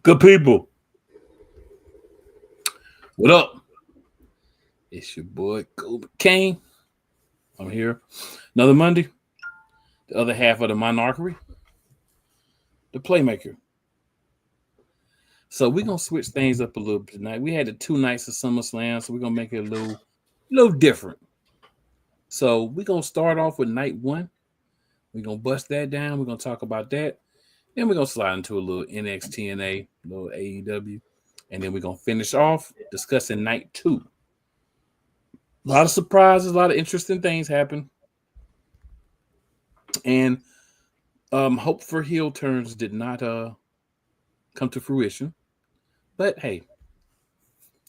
Good people. What up? It's your boy Kobe Kane. I'm here. Another Monday. The other half of the Monarchy. The Playmaker. So we're gonna switch things up a little bit tonight. We had the 2 nights of SummerSlam, so we're gonna make it a little different. So we're gonna start off with night 1. We're gonna bust that down. We're gonna talk about that. Then we're gonna slide into a little NXTNA, a little AEW, and then we're gonna finish off discussing night 2. A lot of surprises, a lot of interesting things happen. And hope for heel turns did not come to fruition. But hey,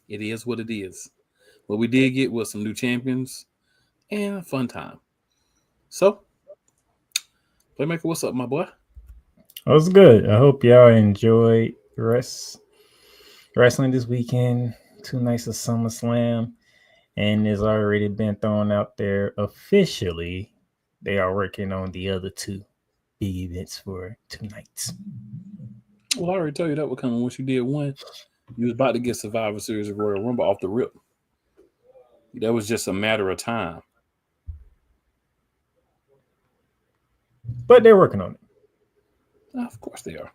it is what it is. What we did get was some new champions and a fun time. So, Playmaker, what's up, my boy? What's good? I hope y'all enjoyed wrestling this weekend. 2 nights of SummerSlam. And it's already been thrown out there officially. They are working on the other 2 big events for 2 nights. Well, I already told you that would come once you did one. You was about to get Survivor Series of Royal Rumble off the rip. That was just a matter of time. But they're working on it. Of course they are.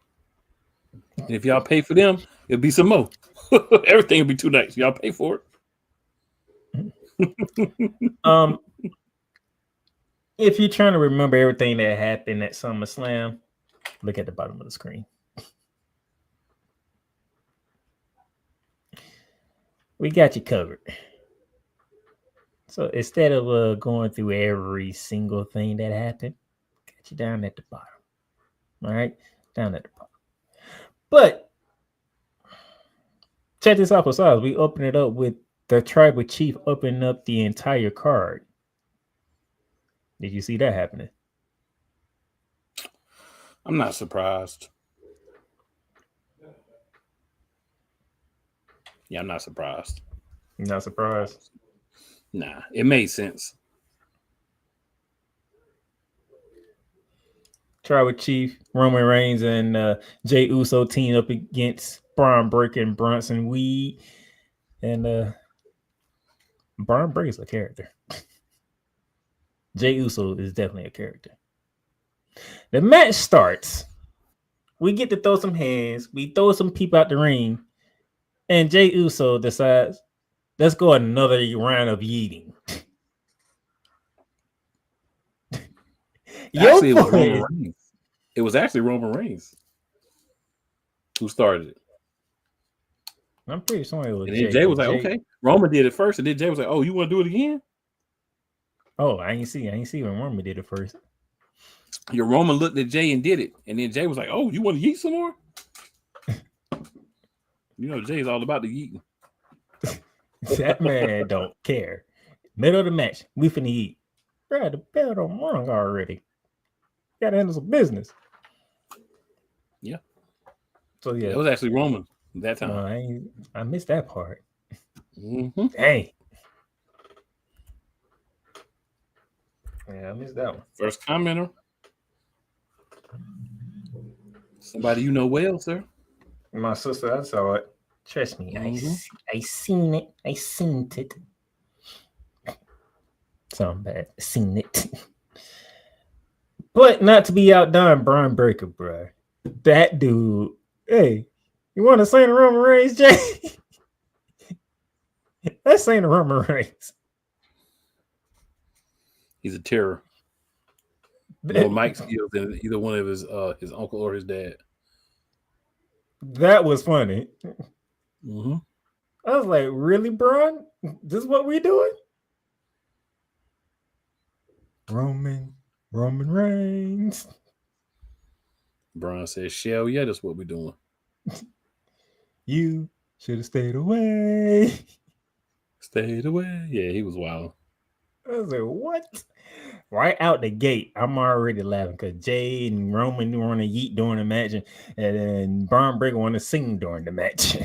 And if y'all pay for them, it'll be some more. Everything will be 2 nights. Y'all pay for it. If you're trying to remember everything that happened at SummerSlam, look at the bottom of the screen. We got you covered. So instead of going through every single thing that happened, got you down at the bottom. All right? Down at the bottom. But check this out for size. We open it up with the Tribal Chief opening up the entire card. Did you see that happening? I'm not surprised. Yeah, I'm not surprised. You're not surprised? Nah, it made sense. Tribal Chief, Roman Reigns, and Jey Uso team up against Braun Breaker and Bronson Reed. And Braun Breaker's a character. Jey Uso is definitely a character. The match starts. We get to throw some hands. We throw some people out the ring. And Jey Uso decides, let's go another round of yeeting. Actually, it was Roman Reigns. It was actually Roman Reigns who started it. I'm pretty sure it was and then Jey was like, okay. Roman did it first, and then Jey was like, oh, you want to do it again? Oh, I ain't see when Roman did it first. Your Roman looked at Jey and did it. And then Jey was like, oh, you want to yeet some more? You know, Jay's all about the yeeting. That man don't care. Middle of the match, we finna eat. Bro, the bell don't rung already. Gotta handle some business. Yeah. So yeah, it was actually Roman that time. I missed that part. Mm-hmm. Dang. Yeah, I missed that one. First commenter. Somebody you know well, sir. My sister, I saw it. Trust me, I seen it. I seen it. Sound bad. Seen it. But not to be outdone, Braun Breaker, bro. That dude. Hey, you want to say the Roman Reigns, Jay? That's saying the Roman Reigns. He's a terror. No Mike skills than either one of his uncle or his dad. That was funny. Mm-hmm. I was like, really, Braun? This is what we doing? Roman Reigns. Braun says, Shell, yeah, that's what we're doing. You should have stayed away. Stayed away. Yeah, he was wild. I was like, what? Right out the gate, I'm already laughing because Jay and Roman want to yeet during the match, and then Braun Breaker want to sing during the match.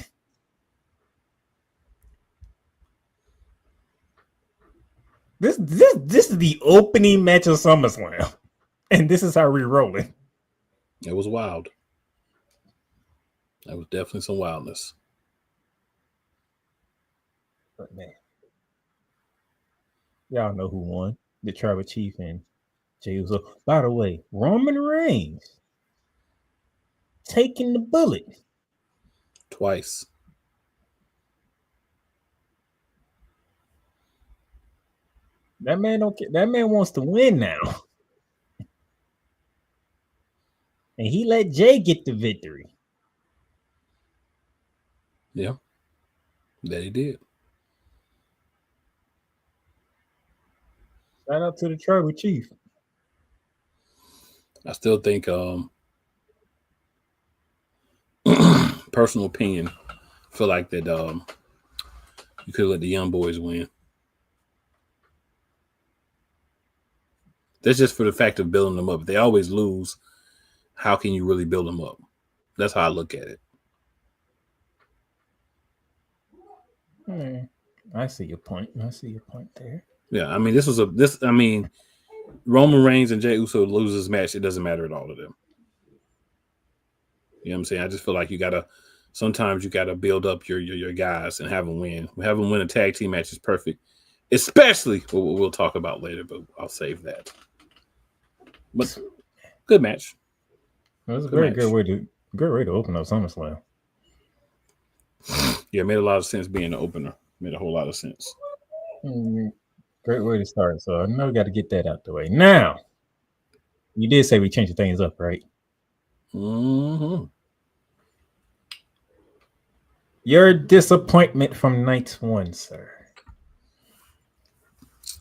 This is the opening match of SummerSlam, and this is how we're rolling. It was wild. That was definitely some wildness. But man, y'all know who won. The Tribal Chief and Jey Uso. By the way, Roman Reigns taking the bullet. Twice. That man don't care. That man wants to win now. And he let Jay get the victory. Yeah. That he did. Shout out to the Tribal Chief. I still think personal opinion, feel like that you could let the young boys win. That's just for the fact of building them up. If they always lose, how can you really build them up? That's how I look at it. I see your point. I see your point there. Yeah, I mean, Roman Reigns and Jey Uso lose this match, it doesn't matter at all to them. You know what I'm saying? I just feel like sometimes you gotta build up your guys and have them win. Have them win a tag team match is perfect, especially what we'll talk about later, but I'll save that. But good match. It was a very good way to open up SummerSlam. Yeah, it made a lot of sense being the opener. Made a whole lot of sense. Great way to start. So I know we got to get that out the way. Now, you did say we changed things up, right? Mm-hmm. Your disappointment from night one, sir.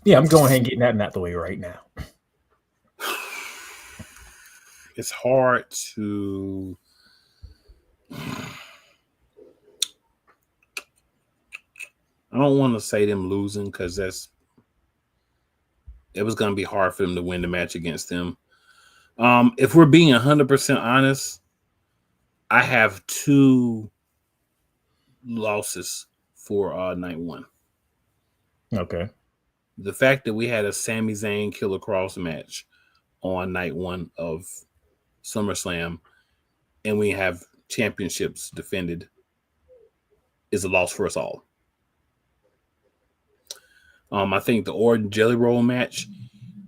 Yeah, I'm going ahead and getting that out the way right now. It's hard to... I don't want to say them losing because it was going to be hard for them to win the match against them. If we're being 100% honest, I have 2 losses for night one. Okay. The fact that we had a Sami Zayn Killer Cross match on night one of SummerSlam and we have championships defended is a loss for us all. I think the Orton Jelly Roll match,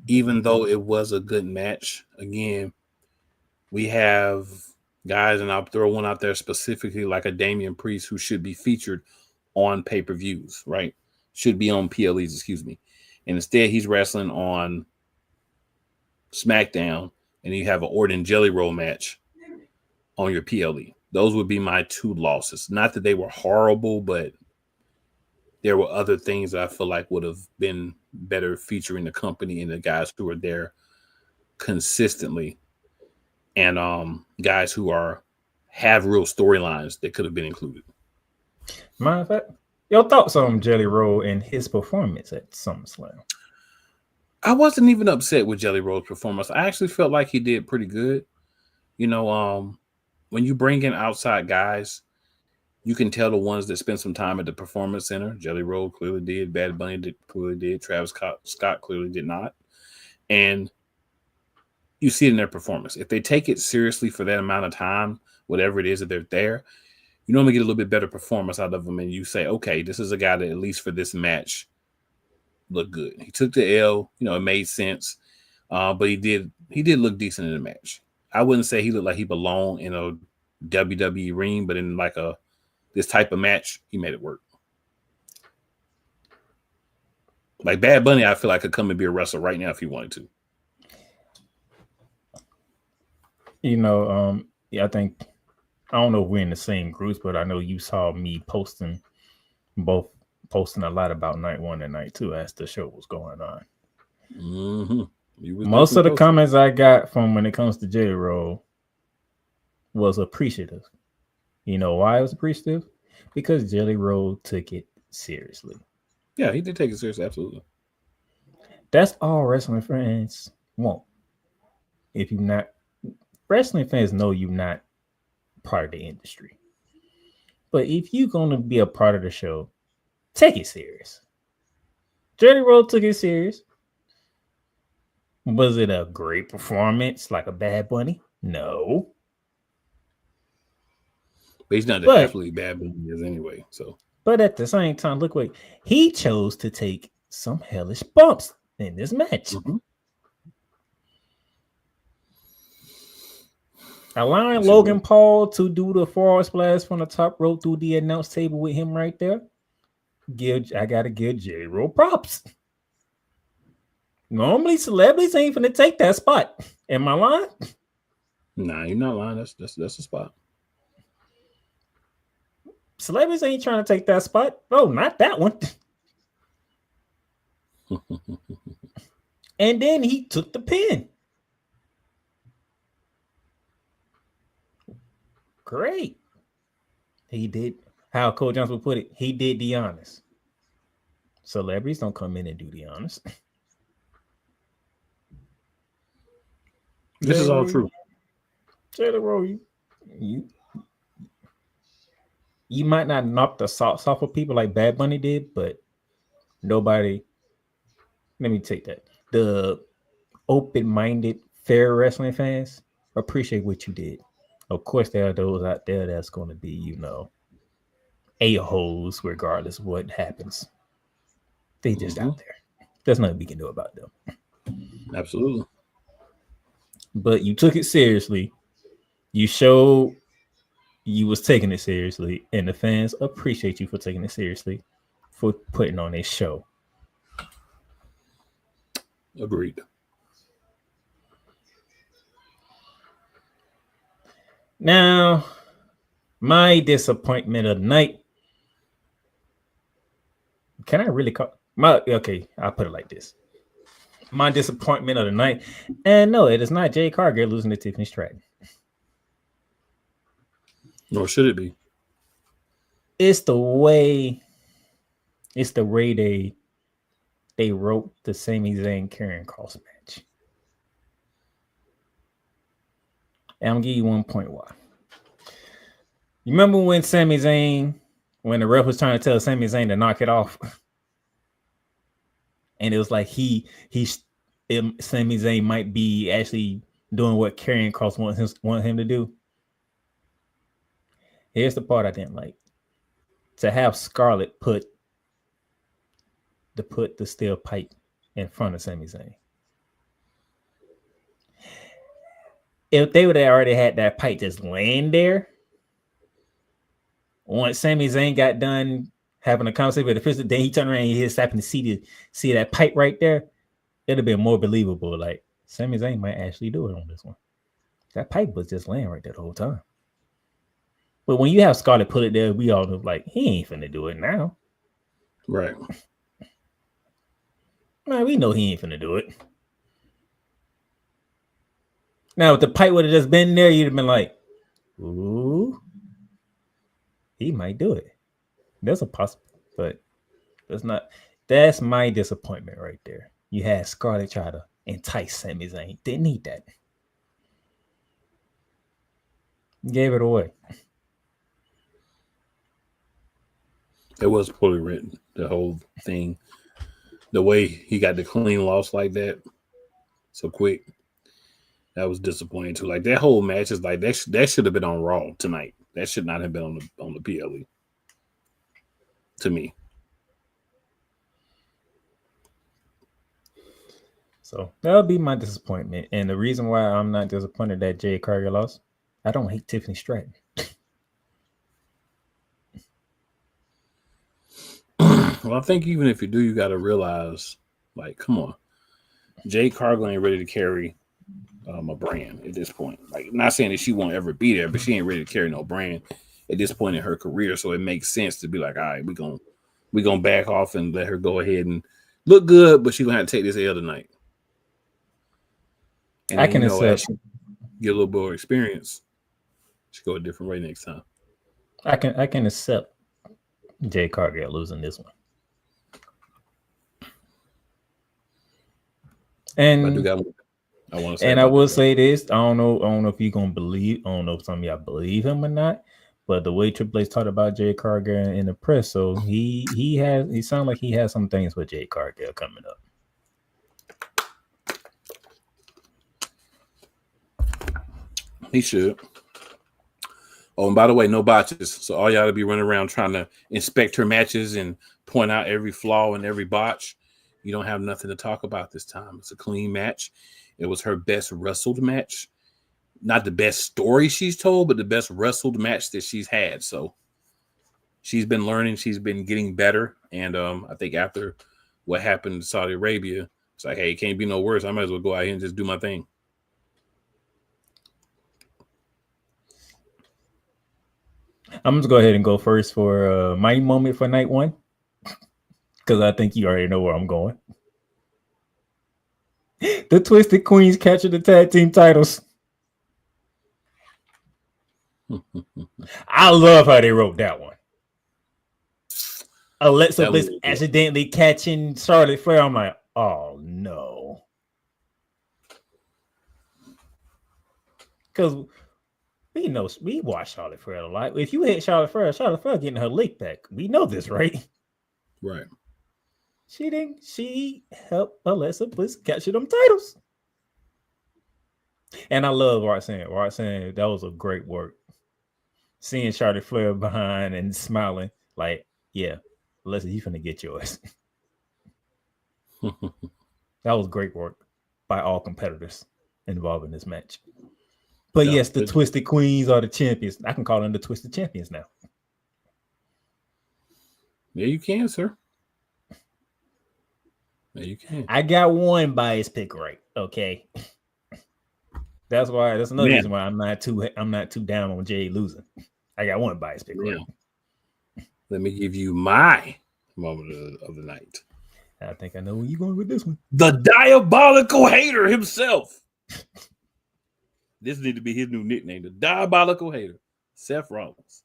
even though it was a good match, again, we have guys, and I'll throw one out there specifically like a Damian Priest who should be featured on pay-per-views, right? Should be on PLEs, excuse me. And instead he's wrestling on SmackDown and you have an Orton Jelly Roll match on your PLE. Those would be my 2 losses. Not that they were horrible, but there were other things that I feel like would have been better featuring the company and the guys who are there consistently, and guys who have real storylines that could have been included. Matter of fact, your thoughts on Jelly Roll and his performance at SummerSlam? I wasn't even upset with Jelly Roll's performance. I actually felt like he did pretty good. You know, when you bring in outside guys, you can tell the ones that spend some time at the Performance Center. Jelly Roll clearly did. Bad Bunny clearly did. Travis Scott clearly did not. And you see it in their performance. If they take it seriously for that amount of time, whatever it is that they're there, you normally get a little bit better performance out of them. And you say, okay, this is a guy that at least for this match looked good. He took the L. You know, it made sense. But he did look decent in the match. I wouldn't say he looked like he belonged in a WWE ring, but in like this type of match, he made it work. Like Bad Bunny, I feel like could come and be a wrestler right now if he wanted to. You know, yeah, I don't know if we're in the same groups, but I know you saw me posting a lot about night one and night two as the show was going on. Mm-hmm. Most of the comments I got from when it comes to Jelly Roll was appreciative. You know why I was appreciative? Because Jelly Roll took it seriously. Yeah, he did take it seriously, absolutely. That's all wrestling fans want. If you're not, wrestling fans know you're not part of the industry. But if you're going to be a part of the show, take it serious. Jelly Roll took it serious. Was it a great performance like a Bad Bunny? No. But he's not the athlete Bad Bunny is anyway. So, but at the same time, look what he chose to take some hellish bumps in this match. Mm-hmm. Allowing Logan Paul to do the forward splash from the top rope through the announce table with him right there. I gotta give J-Ro props. Normally, celebrities ain't finna take that spot. Am I lying? Nah, you're not lying. That's a spot. Celebrities ain't trying to take that spot. Oh, not that one. And then he took the pin. Great. He did, how Cole Johnson would put it, he did the honors. Celebrities don't come in and do the honors. This is all true. J-Ro, you might not knock the socks off of people like Bad Bunny did, but nobody, let me take that. The open-minded, fair wrestling fans appreciate what you did. Of course, there are those out there that's going to be, a-holes regardless of what happens. They just out there. There's nothing we can do about them. Absolutely. But you took it seriously. You showed you was taking it seriously, and the fans appreciate you for taking it seriously, for putting on a show. Agreed. Now, my disappointment of the night. Can I really call okay, I'll put it like this. My disappointment of the night. And no, it is not Jade Cargill losing to Tiffany Stratton. Nor should it be. It's the way they wrote the Sami Zayn Karrion Kross match. And I'm gonna give you 1 point why. You remember when when the ref was trying to tell Sami Zayn to knock it off? And it was like Sami Zayn might be actually doing what Karrion Kross want him to do. Here's the part I didn't like. To have Scarlett put the steel pipe in front of Sami Zayn. If they would have already had that pipe just laying there, once Sami Zayn got done having a conversation with the official, then he turned around and he just happened to see that pipe right there, it'd have been more believable. Like, Sami Zayn might actually do it on this one. That pipe was just laying right there the whole time. But when you have Scarlett put it there, we all know, like, he ain't finna do it now. Right. Man, we know he ain't finna do it. Now, if the pipe would have just been there, you'd have been like, ooh, he might do it. There's a possibility, but that's my disappointment right there. You had Scarlett try to entice Sami Zayn. Didn't need that. Gave it away. It was poorly written, the whole thing. The way he got the clean loss like that so quick, that was disappointing too. Like, that whole match is like, that should have been on Raw tonight. That should not have been on the PLE. To me. So that'll be my disappointment. And the reason why I'm not disappointed that Jade Cargill lost, I don't hate Tiffany Stratton. Well, I think even if you do, you got to realize, like, come on. Jade Cargill ain't ready to carry a brand at this point. Like, not saying that she won't ever be there, but she ain't ready to carry no brand at this point in her career. So it makes sense to be like, all right, we're gonna back off and let her go ahead and look good, but she's gonna have to take this L tonight. And I can accept. Get a little more experience. She go a different way next time. I can accept Jade Cargill losing this one. And I want to say, and I will say this: I don't know if you're gonna believe. I don't know if some of y'all believe him or not. But the way Triple H talked about Jade Cargill in the press, so he sounds like he has some things with Jade Cargill coming up. He should. Oh, and by the way, no botches. So all y'all to be running around trying to inspect her matches and point out every flaw and every botch. You don't have nothing to talk about this time. It's a clean match. It was her best wrestled match. Not the best story she's told, but the best wrestled match that she's had. So she's been learning. She's been getting better. And I think after what happened in Saudi Arabia, it's like, hey, it can't be no worse. I might as well go out here and just do my thing. I'm just go ahead and go first for my moment for night one, because I think you already know where I'm going. The Twisted Queens capture the tag team titles. I love how they wrote that one. Alexa Bliss accidentally catching Charlotte Flair. I'm like, oh no. Because we watch Charlotte Flair a lot. If you hit Charlotte Flair getting her lick back. We know this, right? Right. She helped Alexa Bliss capture them titles. And I love Roxanne. Roxanne, that was a great work. Seeing Charlotte Flair behind and smiling, like, yeah, Alexa, you finna get yours. That was great work by all competitors involved in this match. But yes, the Twisted Queens are the champions. I can call them the Twisted Champions now. Yeah, you can, sir. Yeah, you can. I got one bias pick right. Okay. That's another reason why I'm not too down on Jay losing. I got one bias pick right. Let me give you my moment of the night. I think I know where you're going with this one. The diabolical hater himself. This needs to be his new nickname, the diabolical hater, Seth Rollins.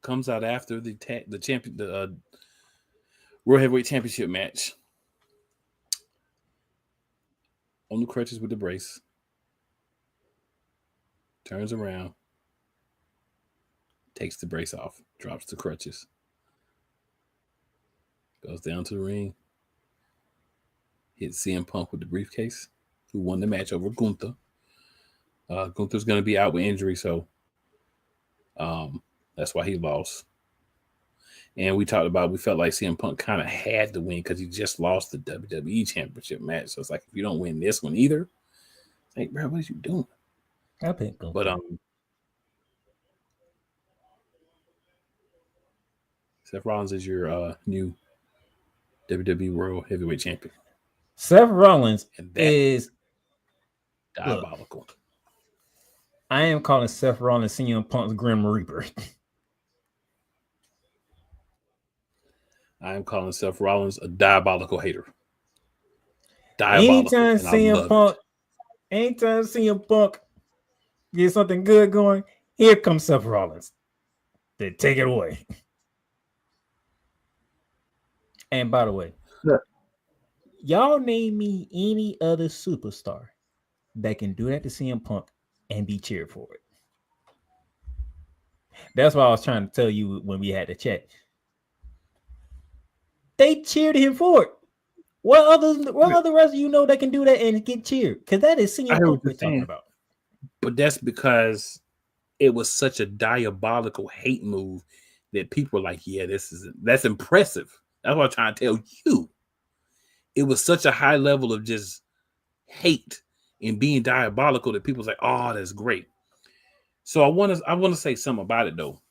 Comes out after the World Heavyweight Championship match. On the crutches with the brace. Turns around. Takes the brace off. Drops the crutches. Goes down to the ring. Hits CM Punk with the briefcase. Who won the match over Gunther. Gunther's going to be out with injury, so that's why he lost. And we felt like CM Punk kind of had to win because he just lost the WWE Championship match. So it's like, if you don't win this one either, it's like, bro, what are you doing? But Seth Rollins is your new WWE World Heavyweight Champion. Seth Rollins is diabolical. Look, I am calling Seth Rollins CM Punk's Grim Reaper. I am calling Seth Rollins a diabolical hater. Diabolical. Anytime CM Punk get something good going, here comes Seth Rollins. They take it away. And by the way, y'all name me any other superstar that can do that to CM Punk and be cheered for it. That's what I was trying to tell you when we had the chat. They cheered him for it. What other wrestlers you know that can do that and get cheered? Because that is CM Punk we're talking about. But that's because it was such a diabolical hate move that people were like, yeah, that's impressive. That's what I'm trying to tell you. It was such a high level of just hate and being diabolical that people's like, oh, that's great. So I want to say something about it though.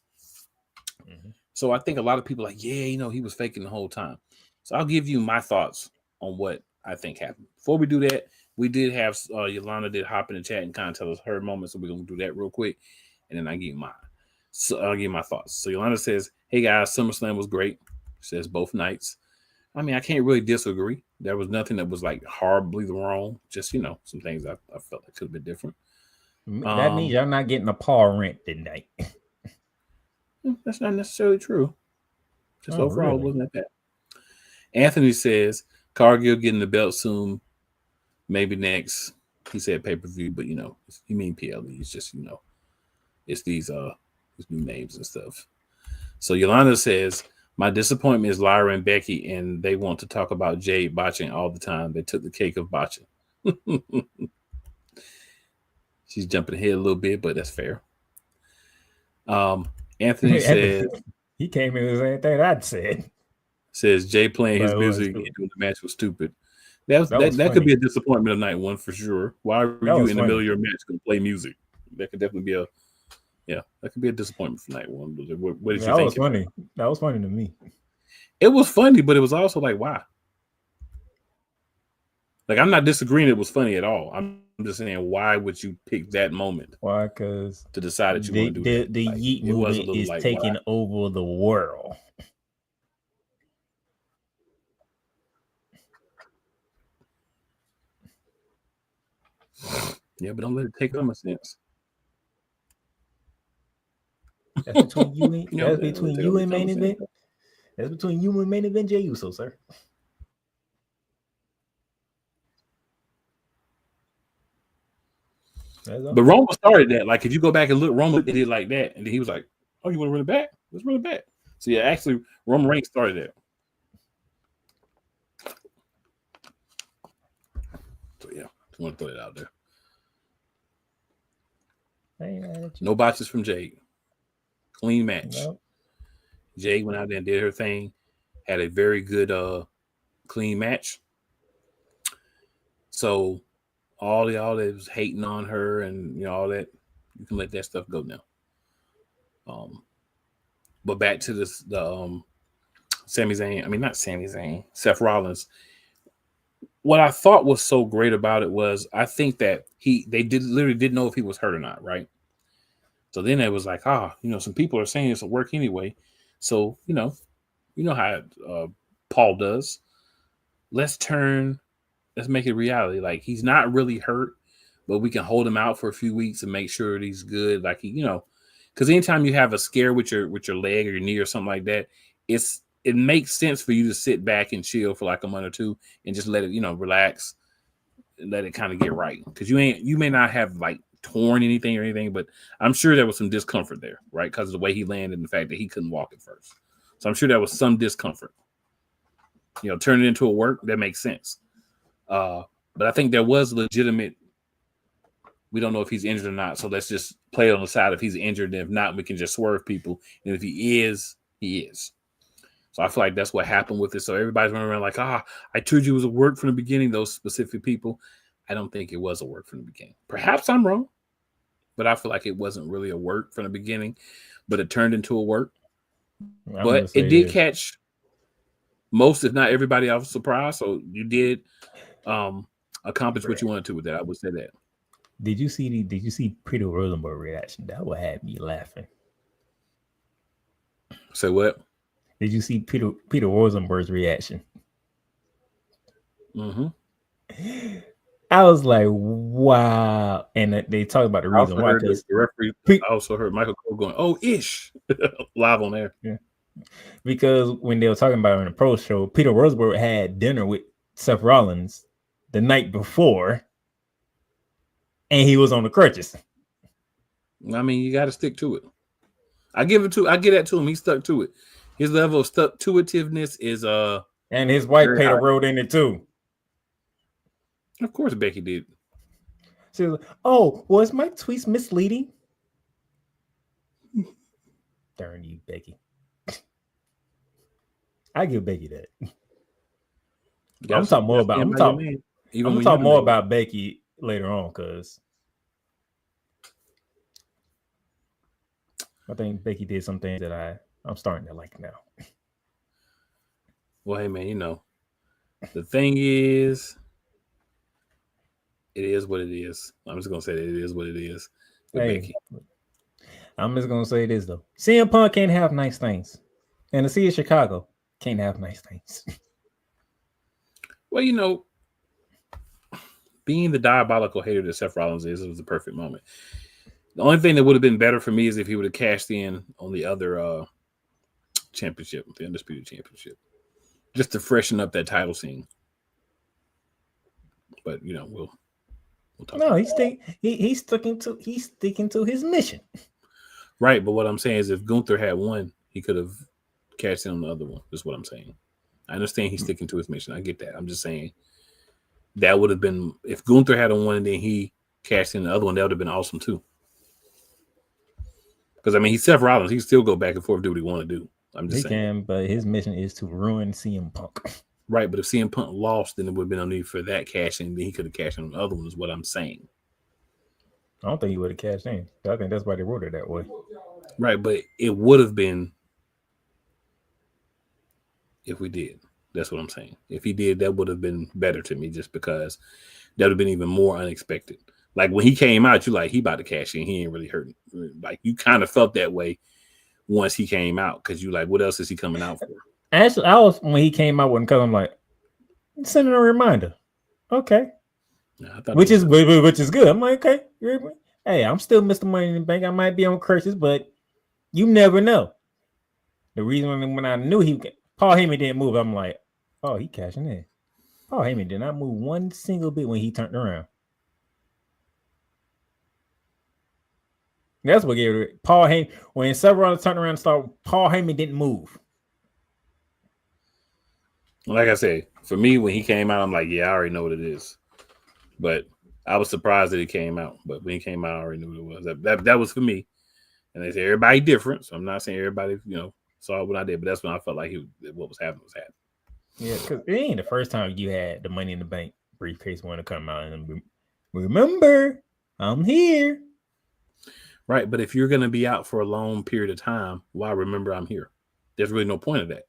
Mm-hmm. So I think a lot of people are like, yeah, he was faking the whole time. So I'll give you my thoughts on what I think happened. Before we do that, we did have Yolanda did hop in the chat and kind of tell us her moment. So we're going to do that real quick. And then I give mine. So I'll give my thoughts. So Yolanda says, hey guys, SummerSlam was great. Says both nights. I mean, I can't really disagree. There was nothing that was like horribly wrong. Just, some things I felt like could have been different. That means y'all not getting a paw rent tonight. That's not necessarily true. Just overall, really? It wasn't that bad. Anthony says, Cargill getting the belt soon. Maybe next. He said pay-per-view, but, you mean PLE. It's just, it's these new names and stuff. So Yolanda says, my disappointment is Lyra and Becky, and they want to talk about Jade botching all the time. They took the cake of botching. She's jumping ahead a little bit, but that's fair. Anthony says he came in with the same thing I'd said. Says Jay playing his music and doing the match was stupid. That could be a disappointment of night one for sure. Why were you in the middle of your match going to play music? That could definitely be that could be a disappointment for night one. What did you think? That was funny. That was funny to me. It was funny, but it was also like, why? Like, I'm not disagreeing it was funny at all. I'm just saying, why would you pick that moment? Why? Because to decide that you want to do that. The Yeet movement is taking over the world. Yeah, but don't let it take common sense. That's between you and that's between you and main event. That's between you and main event Jey Uso, sir. But Roman started that. Like, if you go back and look, Roman did it like that, and then he was like, "Oh, you want to run it back? Let's run it back." So yeah, actually, Roman Reigns started that. So yeah, just want to throw it out there. No botches from Jade. Clean match. Nope. Jade went out there and did her thing. Had a very good clean match. So all y'all that was hating on her and all that, you can let that stuff go now. But back to the Sami Zayn. I mean, not Sami Zayn. Seth Rollins. What I thought was so great about it was I think that they literally didn't know if he was hurt or not, right? So then it was like, some people are saying this will work anyway. So, you know how Paul does. Let's make it reality. Like, he's not really hurt, but we can hold him out for a few weeks and make sure that he's good. Like, because anytime you have a scare with your leg or your knee or something like that, it makes sense for you to sit back and chill for like a month or two and just let it, relax and let it kind of get right. Because you may not have like torn anything or anything, but I'm sure there was some discomfort there, right? Because of the way he landed and the fact that he couldn't walk at first. So I'm sure there was some discomfort. Turn it into a work, that makes sense. But I think there was legitimate. We don't know if he's injured or not, so let's just play it on the side if he's injured. And if not, we can just swerve people. And if he is, he is. So I feel like that's what happened with it. So everybody's running around like, I told you it was a work from the beginning, those specific people. I don't think it was a work from the beginning. Perhaps I'm wrong, but I feel like it wasn't really a work from the beginning, but it turned into a work. But it did catch most, if not everybody, off surprise. So you did accomplish what you wanted to with that. I would say that. Did you see Peter Rosenberg reaction? That would have me laughing. Say what? Did you see Peter Rosenberg's reaction? Mm-hmm. I was like, wow. And they talk about the reason why. The referee, I also heard Michael Cole going, "Oh, ish," live on air. Yeah. Because when they were talking about it in the pro show, Peter Rosenberg had dinner with Seth Rollins the night before, and he was on the crutches. I mean, you got to stick to it. I get that to him. He stuck to it. His level of stuck-to-itiveness is and his wife paid a road in it too. Of course, Becky did. She was like, "Oh, was my tweets misleading?" Darn you, Becky. I give Becky that. I'm talking more about. I'm talking more about Becky later on because I think Becky did some things that I'm starting to like now. Well, hey man, the thing is, it is what it is. I'm just gonna say that it is what it is. Hey, Becky. I'm just gonna say this though: CM Punk can't have nice things, and the city of Chicago can't have nice things. Well, being the diabolical hater that Seth Rollins is, it was the perfect moment. The only thing that would have been better for me is if he would have cashed in on the other championship, the Undisputed Championship, just to freshen up that title scene. But we'll talk. No, he's sticking to his mission. Right, but what I'm saying is, if Gunther had won, he could have cashed in on the other one. That's what I'm saying. I understand he's sticking to his mission. I get that. I'm just saying that would have been if Gunther had won and then he cashed in the other one, that would have been awesome too. Because I mean, he's Seth Rollins. He can still go back and forth, do what he want to do. I'm just saying. He can, but his mission is to ruin CM Punk. Right, but if CM Punk lost, then it would have been no need for that cash in. Then he could have cashed in on the other one, is what I'm saying. I don't think he would have cashed in. I think that's why they wrote it that way. Right, but it would have been if we did. That's what I'm saying. If he did, that would have been better to me, just because that would have been even more unexpected. Like when he came out, you like, he about to cash in. He ain't really hurting. Like you kind of felt that way once he came out, because you like, what else is he coming out for? Actually, I was, when he came out, because I'm like, sending a reminder. Okay. Which is good. I'm like, okay. Hey, I'm still Mr. Money in the Bank. I might be on crutches, but you never know. The reason when I knew Paul Heyman didn't move, I'm like, oh, he cashing in. Paul Heyman did not move one single bit when he turned around. That's what gave it. Paul Heyman, when Seth Rollins turned around and started, Paul Heyman didn't move. Like I said, for me, when he came out, I'm like, yeah, I already know what it is. But I was surprised that it came out. But when he came out, I already knew what it was. That was for me. And they say everybody different. So I'm not saying everybody, saw what I did. But that's when I felt like what was happening was happening. Yeah, because it ain't the first time you had the Money in the Bank briefcase want to come out and remember, I'm here. Right, but if you're going to be out for a long period of time, why remember I'm here? There's really no point of that.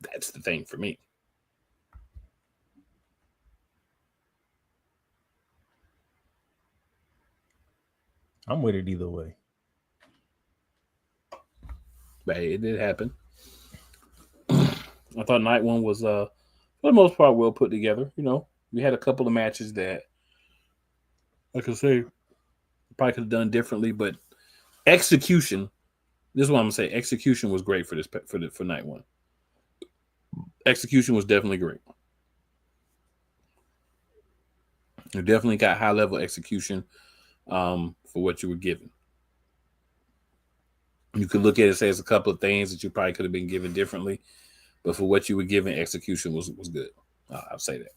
That's the thing for me. I'm with it either way. But hey, it did happen. I thought night one was, for the most part, well put together. We had a couple of matches that, like I say, probably could have done differently, but execution. This is what I'm gonna say. Execution was great for night one. Execution was definitely great. You definitely got high level execution for what you were given. You could look at it and say there's a couple of things that you probably could have been given differently, but for what you were given, execution was good. I'll say that.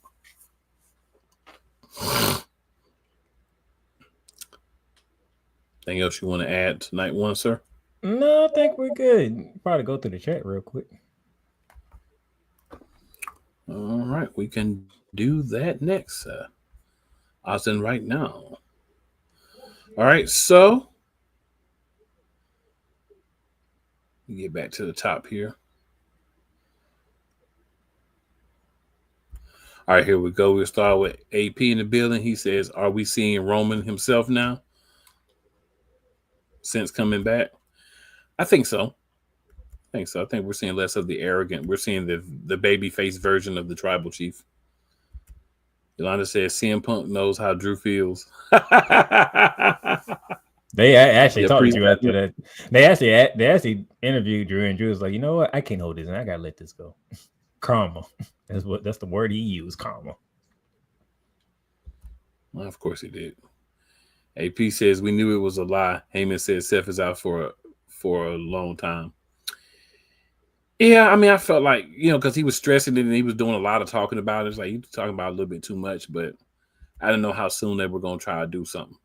Anything else you want to add to night one, sir? No, I think we're good. Probably go through the chat real quick. All right, we can do that next. Austin, right now. All right, so get back to the top here. All right, here we go. We'll start with AP in the building. He says, are we seeing Roman himself now since coming back? I think so. I think we're seeing less of the arrogant. We're seeing the baby-faced version of the tribal chief. Yolanda says, CM Punk knows how Drew feels. They actually talked to you after that. They actually interviewed Drew, and Drew was like, you know what? I can't hold this, and I gotta let this go. Karma. That's the word he used. Karma. Well, of course he did. AP says we knew it was a lie. Heyman said Seth is out for a long time. Yeah, I mean, I felt like, because he was stressing it and he was doing a lot of talking about it. It's like he was talking about it a little bit too much, but I didn't know how soon they were going to try to do something.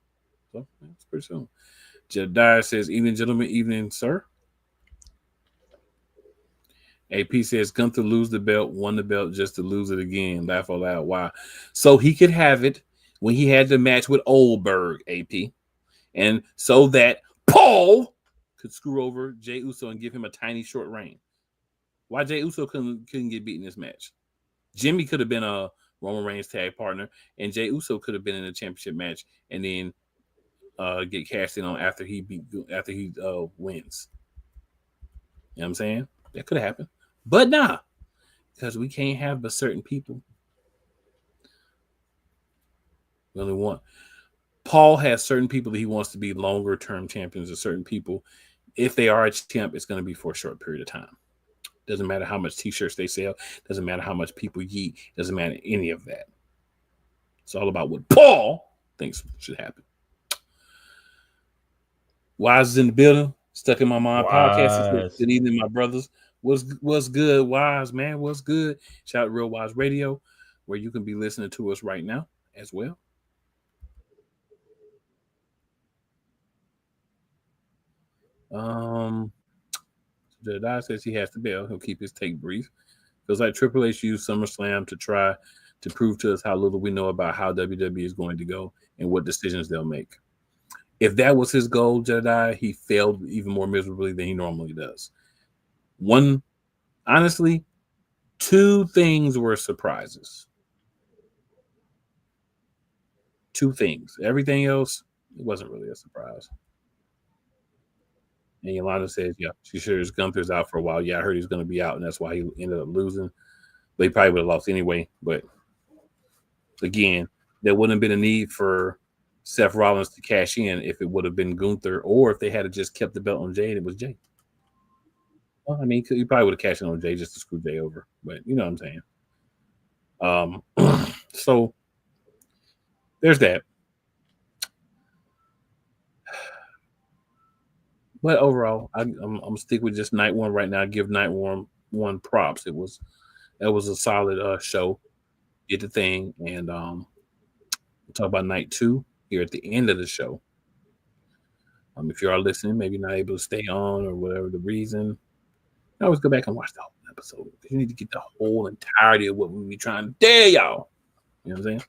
So it's pretty soon. Jediah says, evening, gentlemen, evening, sir. AP says Gunther lose the belt, won the belt just to lose it again. Laugh out loud. Why? So he could have it when he had the match with Oldberg, AP. And so that Paul could screw over Jey Uso and give him a tiny short reign. Why Jey Uso couldn't get beat in this match? Jimmy could have been a Roman Reigns tag partner, and Jey Uso could have been in a championship match and then get cashed in on after he wins. You know what I'm saying? That could have happened. But nah, because we can't have but certain people. We only want. Paul has certain people that he wants to be longer term champions of certain people. If they are a champ, it's going to be for a short period of time. Doesn't matter how much t-shirts they sell. Doesn't matter how much people yeet. Doesn't matter any of that. It's all about what Paul thinks should happen. Wise is in the building. Stuck in my mind. Podcast. Good evening, my brothers. What's good, Wise, man? What's good? Shout out Real Wise Radio, where you can be listening to us right now as well. Jedediah says he has to bail. He'll keep his take brief. Feels like Triple H used SummerSlam to try to prove to us how little we know about how WWE is going to go and what decisions they'll make. If that was his goal, Jedediah, he failed even more miserably than he normally does. Honestly, 2 things were surprises. 2 things. Everything else, it wasn't really a surprise. And Yolanda says, yeah, she sure his Gunther's out for a while. Yeah, I heard he's going to be out, and that's why he ended up losing. But he probably would have lost anyway. But again, there wouldn't have been a need for Seth Rollins to cash in if it would have been Gunther, or if they had just kept the belt on Jay and it was Jay. Well, I mean, he probably would have cashed in on Jay just to screw Jay over. But you know what I'm saying. So there's that. But overall, I'm stick with just night 1 right now. Give night 1 props. That was a solid show. Did the thing, and we'll talk about night 2 here at the end of the show. If you are listening, maybe not able to stay on or whatever the reason, I always go back and watch the whole episode. You need to get the whole entirety of what we be trying to tell y'all. You know what I'm saying?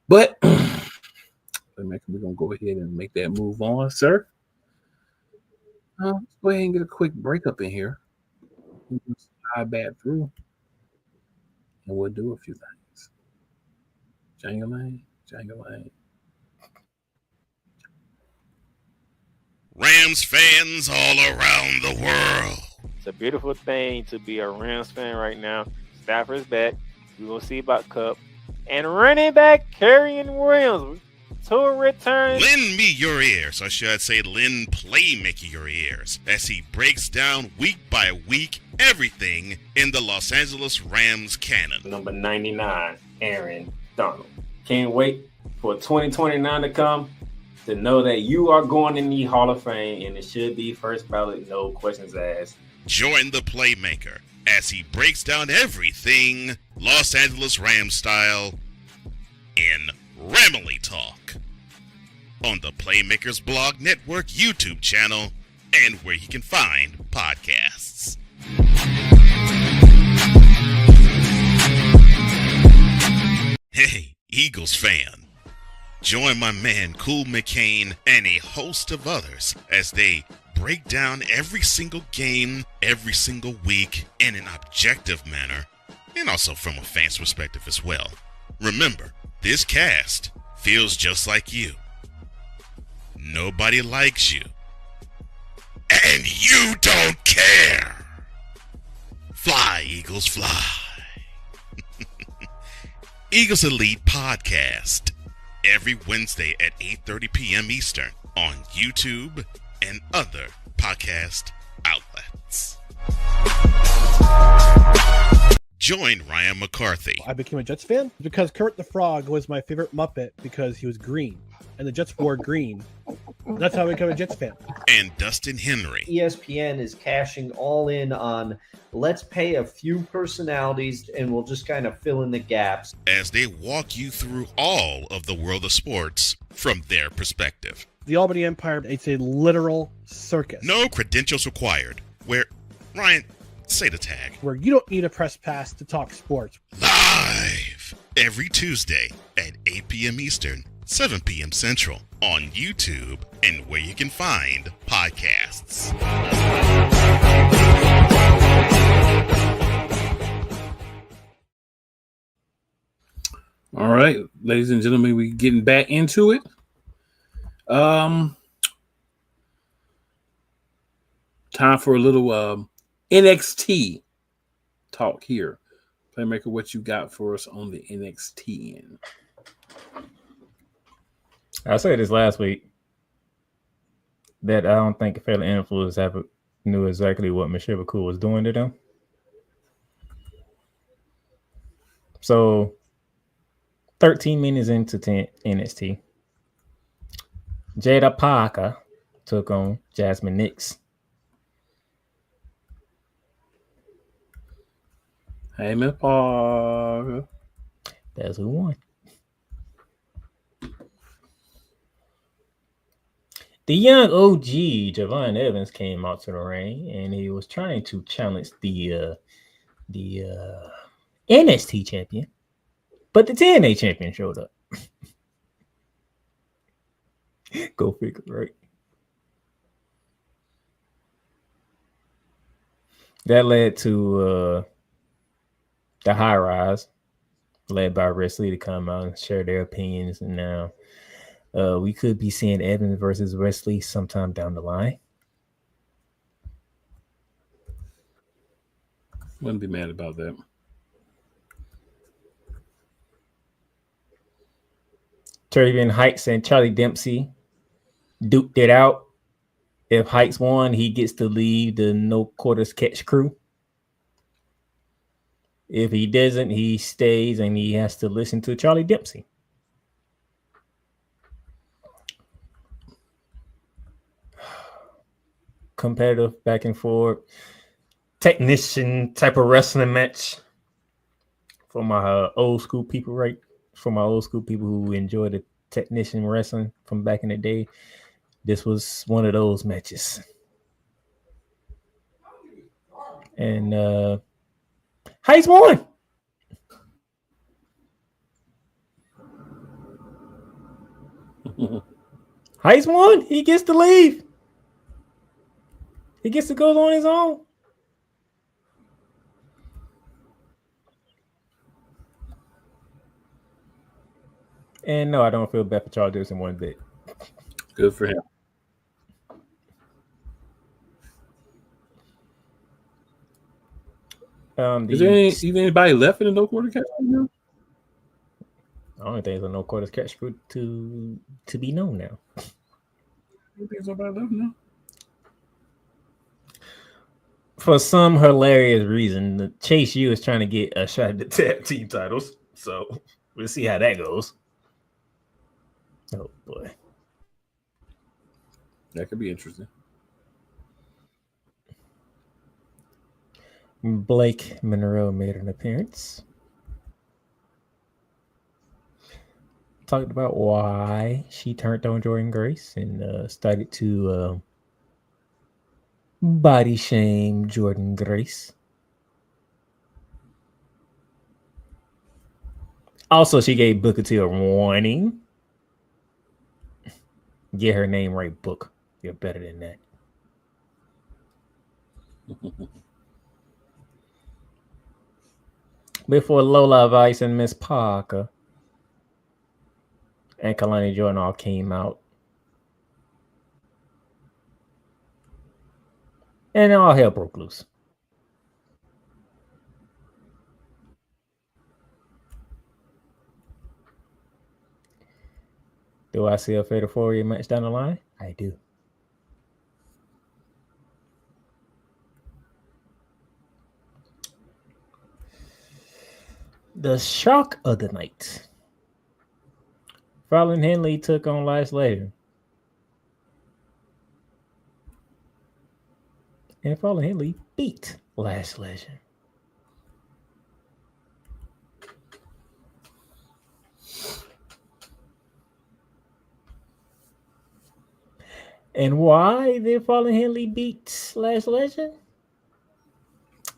But we're gonna go ahead and make that move on, sir. Let's go ahead and get a quick break up in here. We'll slide back through, and we'll do a few things. Jangalane. Rams fans all around the world. It's a beautiful thing to be a Rams fan right now. Stafford's back. We will see about Cup. And running back Kerryon Williams to return. Lend me your ears, or should I say lend Playmaker your ears, as he breaks down week by week everything in the Los Angeles Rams canon. Number 99, Aaron Donald. Can't wait for 2029 to come to know that you are going in the Hall of Fame, and it should be first ballot, no questions asked. Join the Playmaker as he breaks down everything Los Angeles Rams style in Ramily Talk on the Playmakers Blog Network YouTube channel and where you can find podcasts. Hey, Eagles fan. Join my man Cool McCain and a host of others as they break down every single game, every single week in an objective manner, and also from a fan's perspective as well. Remember, this cast feels just like you. Nobody likes you. And you don't care. Fly, Eagles, fly. Eagles Elite Podcast. Every Wednesday at 8:30 p.m. Eastern on YouTube and other podcast outlets. Join Ryan McCarthy. I became a Jets fan because Kermit the Frog was my favorite Muppet because he was green, and the Jets wore green. That's how I became a Jets fan. And Dustin Henry. ESPN is cashing all in on let's pay a few personalities and we'll just kind of fill in the gaps. As they walk you through all of the world of sports from their perspective. The Albany Empire, it's a literal circus. No credentials required. Where, Ryan, say the tag. Where you don't need a press pass to talk sports. Live every Tuesday at 8 p.m. Eastern, 7 p.m. Central on YouTube and where you can find podcasts. All right, ladies and gentlemen, we're getting back into it. Time for a little NXT talk here. Playmaker, what you got for us on the NXT end? I said this last week that I don't think Fatal Influence ever knew exactly what Michelle McCool was doing to them. So 13 minutes into NXT, Jada Parker took on Jasmine Nix. Hey, Miss Parker. That's who won. The young OG Javon Evans came out to the ring, and he was trying to challenge the NXT champion, but the TNA champion showed up. Go figure, right? That led to the High Rise, led by Wesley, to come out and share their opinions. And now we could be seeing Evans versus Wesley sometime down the line. Wouldn't be mad about that. Turbine Heights and Charlie Dempsey duked it out. If Heights won, he gets to leave the No Quarters Catch crew. If he doesn't, he stays and he has to listen to Charlie Dempsey. Competitive back and forth, technician type of wrestling match for my old school people, right? For my old school people who enjoy the technician wrestling from back in the day. This was one of those matches. And Heights won. Heights won. He gets to leave. He gets to go on his own. And no, I don't feel bad for Charles Dempsey one bit. Good for him. Is there anybody left in the No Quarter Catch right now? I don't think there's a No Quarters Catch group to be known now. I don't think there's nobody left now. For some hilarious reason, Chase U is trying to get a shot at the tag team titles. So we'll see how that goes. Oh boy. That could be interesting. Blake Monroe made an appearance. Talked about why she turned on Jordan Grace and started to body shame Jordan Grace. Also, she gave Booker T a warning. Get her name right, Book. You're better than that. Before Lola Vice and Miss Parker and Kalani Jordan all came out. And all hell broke loose. Do I see a Fatal 4-way match down the line? I do. The shock of the night. Fallon Henley took on Lash Legend. And Fallon Henley beat Lash Legend. And why did Fallon Henley beat Lash Legend?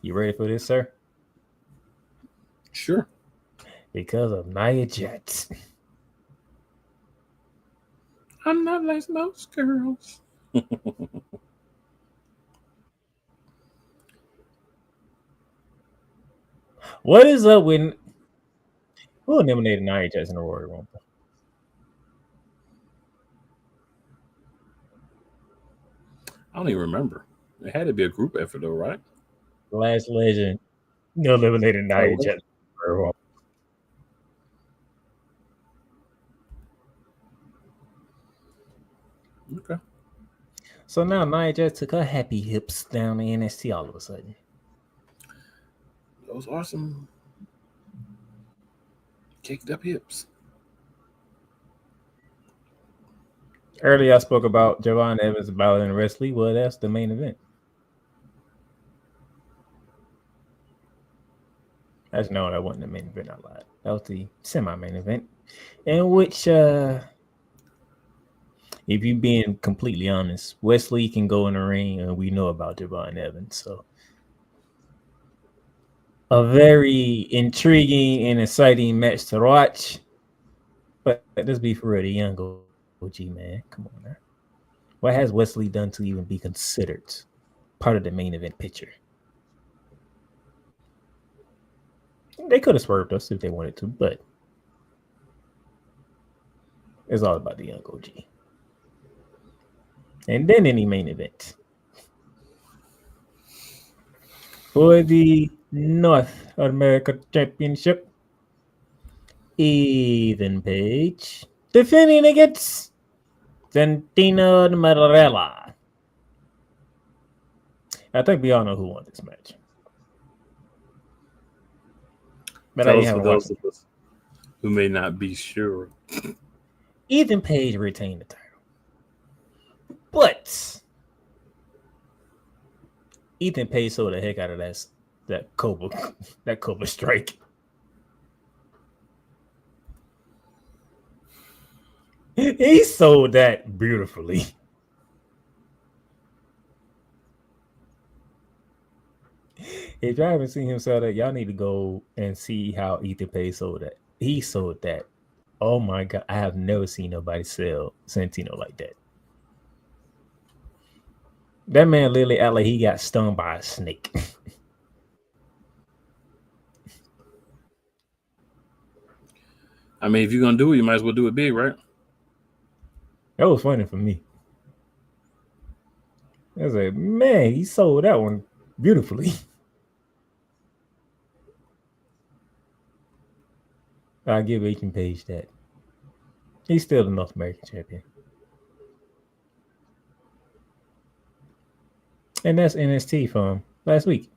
You ready for this, sir? Sure. Because of Nia Jax. I'm not like most girls. What is up with who eliminated Nia Jax in the Royal Rumble? I don't even remember. It had to be a group effort, though, right? Lash Legend eliminated Nia Jax in the Royal Rumble. Okay. So now Nia Jax took her happy hips down to NXT all of a sudden. Those are some kicked up hips. Earlier I spoke about Javon Evans battling Wesley. Well, that's the main event. Actually, no, that wasn't the main event. I lied. That was the semi-main event, in which if you're being completely honest, Wesley can go in the ring, and we know about Javon Evans. So, a very intriguing and exciting match to watch. But let's be for real, the young OG, man. Come on now. What has Wesley done to even be considered part of the main event picture? They could have swerved us if they wanted to, but it's all about the young OG. And then any main event. For the North America Championship, Ethan Page defending against Santino Marella. I think we all know who won this match. But Tell I us haven't for watched those of us who may not be sure. Ethan Page retained the title. But Ethan Page sold the heck out of that Cobra strike. He sold that beautifully. If y'all haven't seen him sell that, y'all need to go and see how Ethan Page sold that. He sold that. Oh my God. I have never seen nobody sell Santino like that. That man literally acted like he got stung by a snake. I mean, if you're gonna do it, you might as well do it big, right? That was funny for me. I was like, man, he sold that one beautifully. I'll give Ethan Page that. He's still the North American champion. And that's NXT from last week.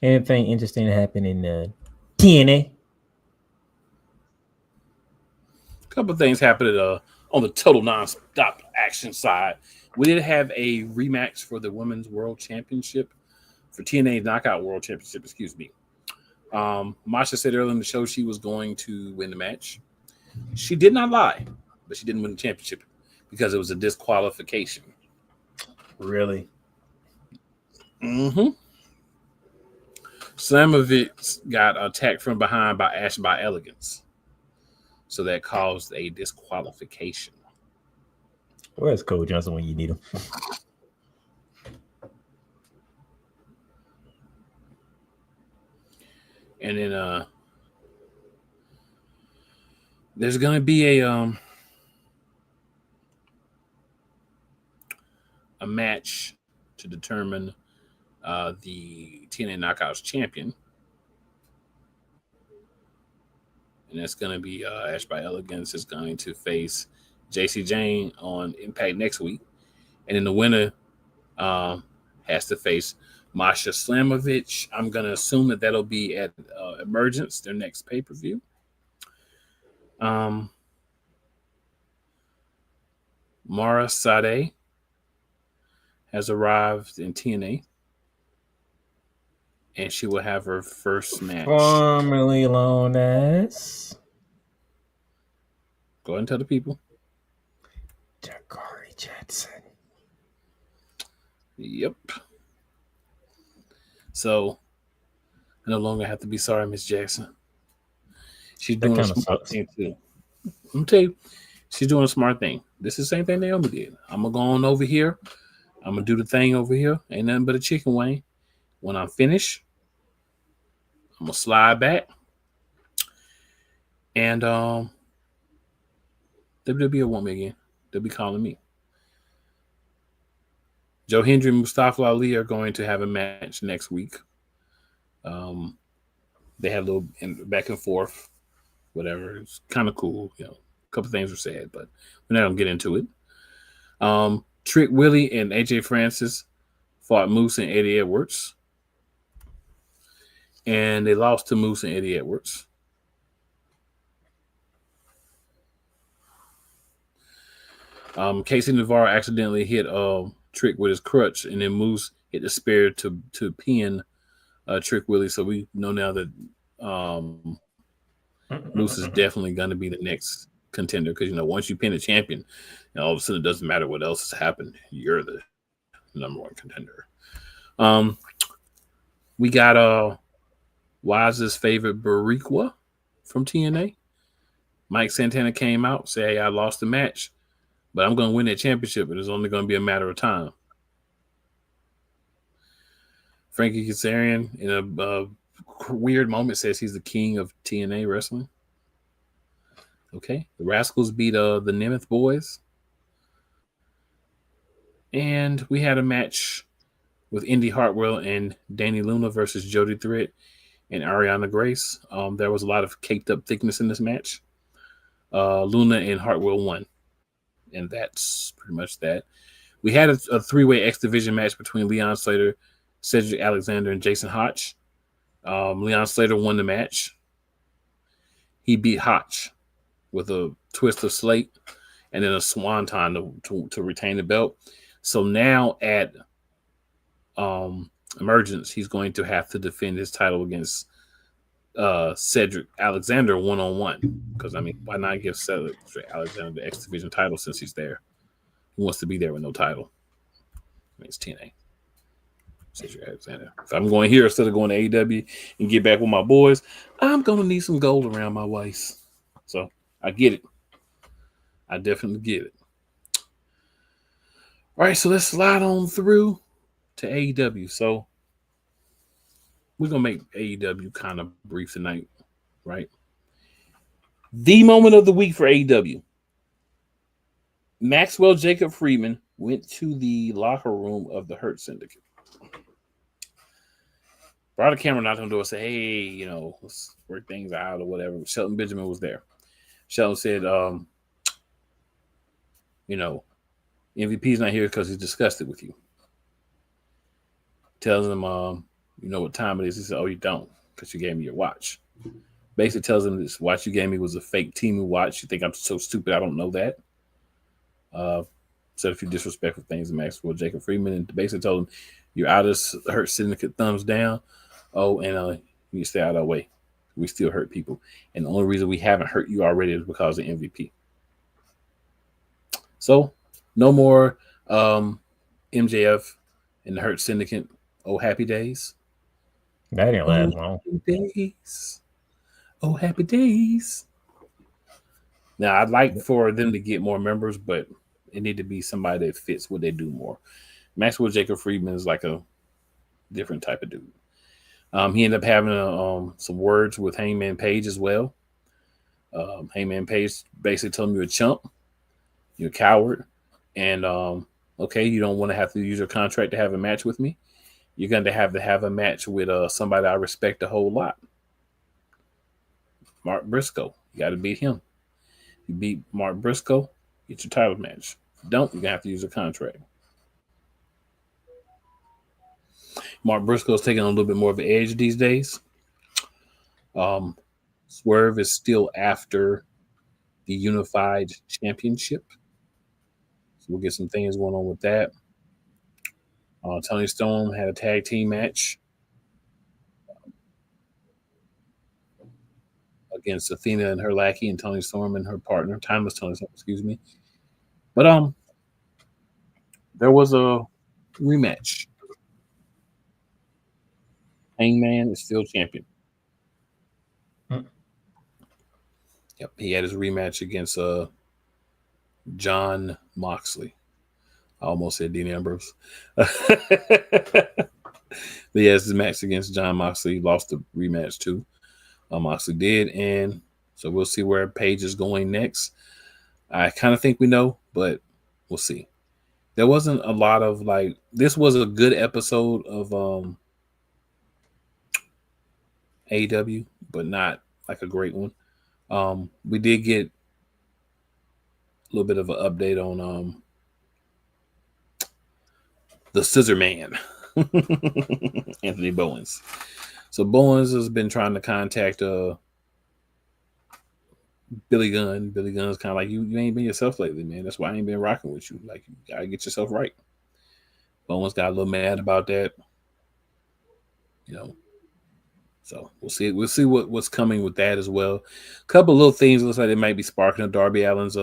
Anything interesting happened in TNA? A couple of things happened on the total non-stop action side. We did have a rematch for the Women's World Championship, for TNA Knockout World Championship, excuse me. Masha said earlier in the show she was going to win the match. She did not lie, but she didn't win the championship because it was a disqualification. Really? Mm-hmm. Slamovitz got attacked from behind by Ash by Elegance. So that caused a disqualification. Where's Cole Johnson when you need him? And then there's gonna be a match to determine the TNA Knockouts champion. And that's going to be Ash by Elegance is going to face JC Jane on Impact next week. And then the winner has to face Masha Slamovich. I'm going to assume that that'll be at Emergence, their next pay-per-view. Mara Sade has arrived in TNA. And she will have her first match. Formerly known as... Go ahead and tell the people. Jakari Jackson. Yep. So, I no longer have to be sorry, Miss Jackson. She's doing a smart thing, too. I'm going to tell you, she's doing a smart thing. This is the same thing Naomi did. I'm going to go on over here. I'm going to do the thing over here. Ain't nothing but a chicken wing. When I'm finished, I'm going to slide back. And WWE will want me again. They'll be calling me. Joe Hendry and Mustafa Ali are going to have a match next week. They had a little back and forth, whatever. It's kind of cool. You know, a couple things were said, but we're not going to get into it. Trick Willie and AJ Francis fought Moose and Eddie Edwards. And they lost to Moose and Eddie Edwards. Casey Navarro accidentally hit Trick with his crutch, and then Moose hit the spear to pin Trick Willie. So we know now that Moose is definitely going to be the next contender because once you pin a champion, all of a sudden it doesn't matter what else has happened. You're the number one contender. We got Wise's favorite Bariqua from TNA. Mike Santana came out, said, "Hey, I lost the match, but I'm going to win that championship, and it's only going to be a matter of time." Frankie Kazarian, in a weird moment, says he's the king of TNA wrestling. Okay. The Rascals beat the Nemeth Boys. And we had a match with Indy Hartwell and Danny Luna versus Jody Threat and Ariana Grace. There was a lot of caked up thickness in this match. Luna and Hartwell won. And that's pretty much that. We had a three-way X Division match between Leon Slater, Cedric Alexander, and Jason Hotch. Leon Slater won the match. He beat Hotch with a twist of slate and then a swanton to retain the belt. So now at Emergence, he's going to have to defend his title against Cedric Alexander one-on-one. Because, why not give Cedric Alexander the X Division title since he's there? He wants to be there with no title. It's TNA. Cedric Alexander. If I'm going here instead of going to AEW and get back with my boys, I'm going to need some gold around my waist. So I get it. I definitely get it. All right, so let's slide on through to AEW. So we're going to make AEW kind of brief tonight, right? The moment of the week for AEW. Maxwell Jacob Friedman went to the locker room of the Hurt Syndicate. Brought a camera knocked on the door and said, "Hey, let's work things out or whatever." Shelton Benjamin was there. Shelton said, MVP's not here because he's disgusted with you. Tells him, you know what time it is. He said, "Oh, you don't, because you gave me your watch." Basically tells him this watch you gave me was a fake Temu watch. You think I'm so stupid I don't know that? Said a few disrespectful things to Maxwell Jacob Friedman, and basically told him, "You're out of Hurt Syndicate, thumbs down. Oh, and you stay out of our way. We still hurt people. And the only reason we haven't hurt you already is because of MVP." So, no more MJF and the Hurt Syndicate. Oh, happy days. That didn't last long. Happy days. Oh, happy days. Now, I'd like for them to get more members, but it need to be somebody that fits what they do more. Maxwell Jacob Friedman is like a different type of dude. He ended up having some words with Hangman Page as well. Hangman Page basically told him, "You're a chump, you're a coward, and okay, you don't want to have to use your contract to have a match with me. You're going to have a match with somebody I respect a whole lot. Mark Briscoe. You got to beat him. You beat Mark Briscoe, get your title match. If you don't, you're going to have to use a contract." Mark Briscoe's taking on a little bit more of an edge these days. Swerve is still after the Unified Championship. So we'll get some things going on with that. Tony Storm had a tag team match against Athena and her lackey, and Tony Storm and her partner, Timeless Tony Storm, excuse me. But there was a rematch. Hangman is still champion. Yep, he had his rematch against John Moxley. I almost said Dean Ambrose. But he has his match against John Moxley. He lost the rematch too. Moxley did, and so we'll see where Page is going next. I kind of think we know, but we'll see. There wasn't a lot of this was a good episode of AEW, but not like a great one. We did get a little bit of an update on the Scissor Man, Anthony Bowens. So Bowens has been trying to contact Billy Gunn. Billy Gunn's kind of like, you ain't been yourself lately, man. That's why I ain't been rocking with you. Like, you gotta get yourself right. Bowens got a little mad about that. So we'll see. We'll see what's coming with that as well. A couple of little things looks like they might be sparking. Darby Allin's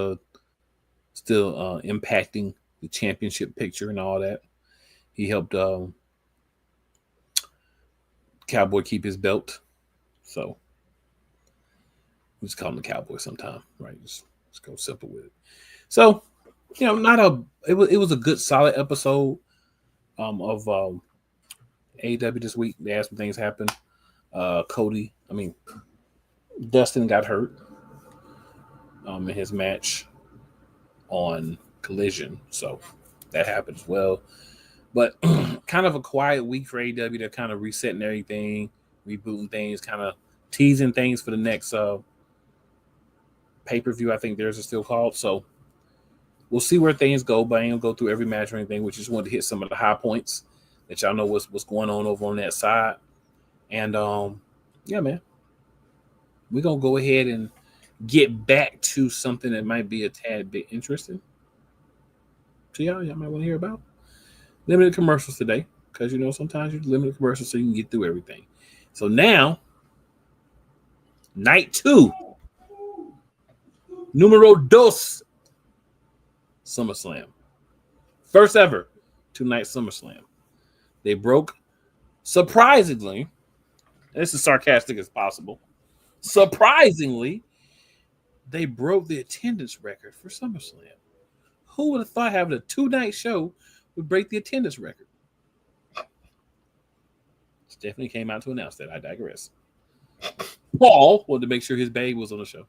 still impacting the championship picture and all that. He helped Cowboy keep his belt. So we just call him the Cowboy sometime, right? Just go simple with it. So, it was a good solid episode of AEW this week. They had some things happen. Dustin got hurt in his match on Collision, so that happened as well. But kind of a quiet week for AEW. They're kind of resetting everything, rebooting things, kind of teasing things for the next pay-per-view. I think theirs is still called. So we'll see where things go, but I ain't gonna go through every match or anything. We just wanted to hit some of the high points that y'all know what's going on over on that side. And yeah, man, we're gonna go ahead and get back to something that might be a tad bit interesting to y'all might want to hear about. Limited commercials today, because sometimes you limit commercials so you can get through everything. So now, night 2, numero dos, SummerSlam. First ever 2-night SummerSlam. They broke, surprisingly, this is sarcastic as possible, surprisingly, they broke the attendance record for SummerSlam. Who would have thought having a 2-night show would break the attendance record? Stephanie came out to announce that. I digress. Paul wanted to make sure his babe was on the show.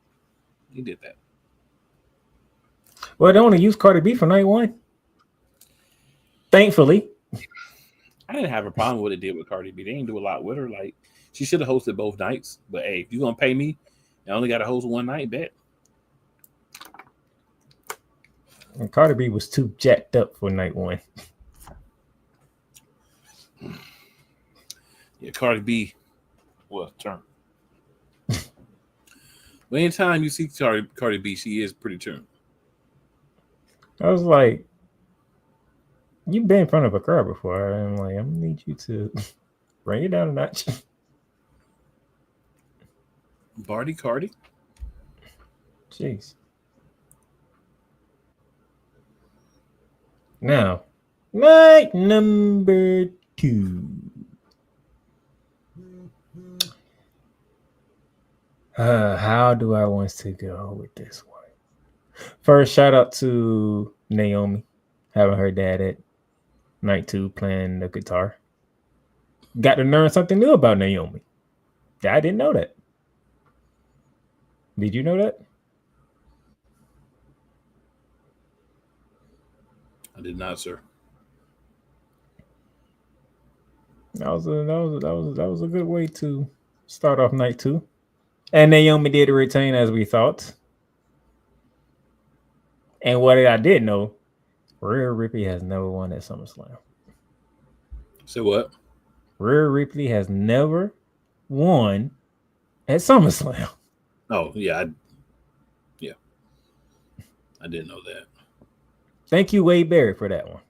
He did that. Well, they want to use Cardi B for night 1. Thankfully. I didn't have a problem with what it did with Cardi B. They didn't do a lot with her. Like, she should have hosted both nights. But hey, if you're gonna pay me, I only got to host one night. Bet. And Cardi B was too jacked up for night 1. Yeah, Cardi B was turned. But anytime you see Cardi B, she is pretty turned. I was like, you've been in front of a crowd before. I'm like, I'm gonna need you to bring it down a notch. Barty Cardi. Jeez. Now, night number 2. How do I want to go with this one? First, shout out to Naomi, having her dad at night 2 playing the guitar. Got to learn something new about Naomi. I didn't know that. Did you know that? I did not, sir. That was a good way to start off night 2. And Naomi did retain as we thought. And what I did know, Rhea Ripley has never won at SummerSlam. Say what? Rhea Ripley has never won at SummerSlam. Oh, yeah. I didn't know that. Thank you, Wade Barrett, for that one.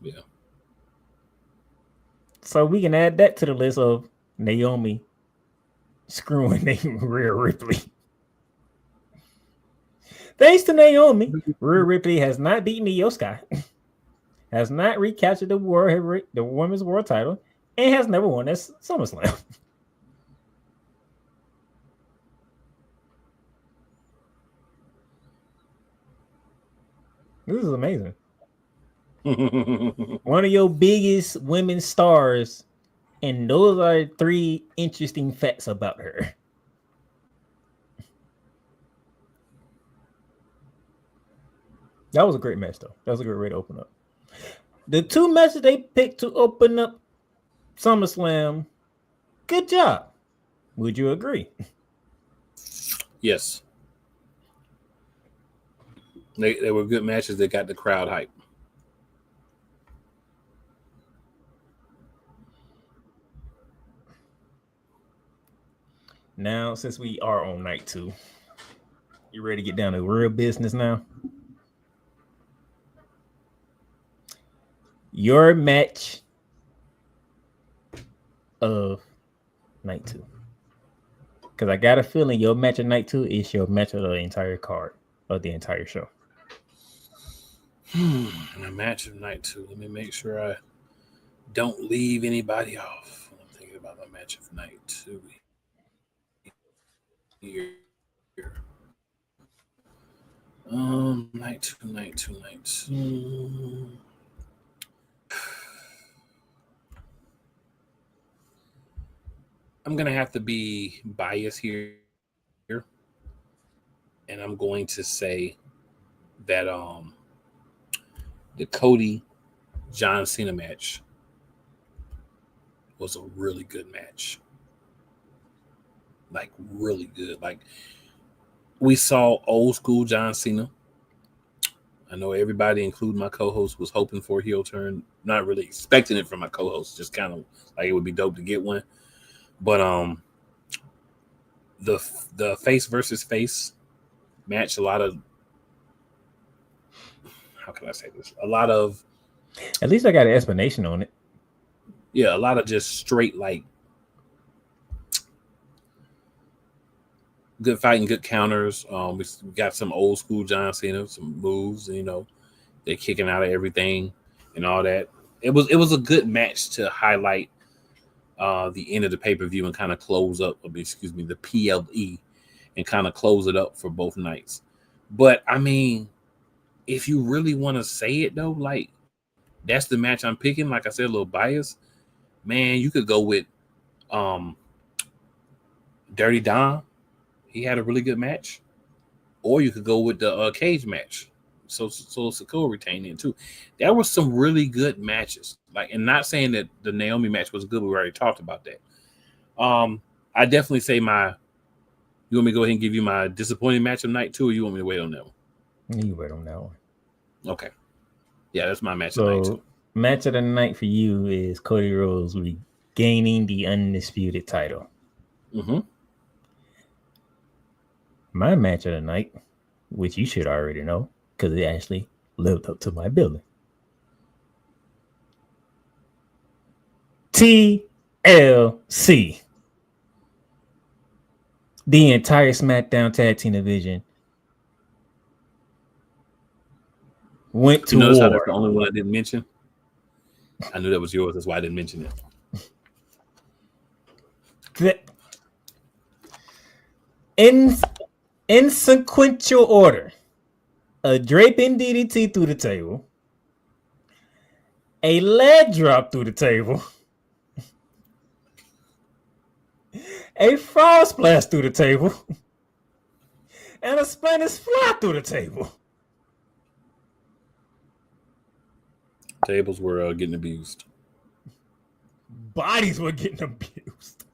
Yeah. So we can add that to the list of Naomi screwing Rhea Ripley. Thanks to Naomi, Rhea Ripley has not beaten Io Sky, has not recaptured the women's world title, and has never won at SummerSlam. This is amazing. One of your biggest women stars, and those are 3 interesting facts about her. That was a great match, though. That was a great way to open up. The 2 matches they picked to open up SummerSlam, good job. Would you agree? Yes. They were good matches that got the crowd hype. Now, since we are on night 2, you ready to get down to real business now? Your match of night 2. Because I got a feeling your match of night 2 is your match of the entire card of the entire show. A match of night 2. Let me make sure I don't leave anybody off. I'm thinking about my match of night 2 here. Night 2. I'm gonna have to be biased here, and I'm going to say that the Cody John Cena match was a really good match. Like really good. Like we saw old school John Cena. I know everybody, including my co-host, was hoping for a heel turn. Not really expecting it from my co-host, just kind of like it would be dope to get one. But the face versus face match, a lot of, how can I say this? A lot of, at least I got an explanation on it. Yeah, a lot of just straight like good fighting, good counters. We got some old school John Cena, some moves. You know, they're kicking out of everything and all that. It was a good match to highlight the end of the pay-per-view and kind of close up. The PLE and kind of close it up for both nights. But I mean, if you really want to say it though, like that's the match I'm picking. Like I said, a little biased. Man, you could go with Dirty Dom. He had a really good match. Or you could go with the cage match. So Sikoa retained it too. There were some really good matches. Like, and not saying that the Naomi match was good. We already talked about that. I definitely say you want me to go ahead and give you my disappointing match of night 2, or you want me to wait on that one? You wait on that one. Okay. Yeah, that's my match of night 2. Match of the night for you is Cody Rhodes regaining the undisputed title. Mm-hmm. My match of the night, which you should already know, because it actually lived up to my billing. TLC. The entire SmackDown Tag Team Division went to notice war. How that's the only one I didn't mention? I knew that was yours. That's why I didn't mention it. In sequential order, a draping DDT through the table, a leg drop through the table, a frog splash through the table, and a Spanish fly through the table. Tables were getting abused. Bodies were getting abused.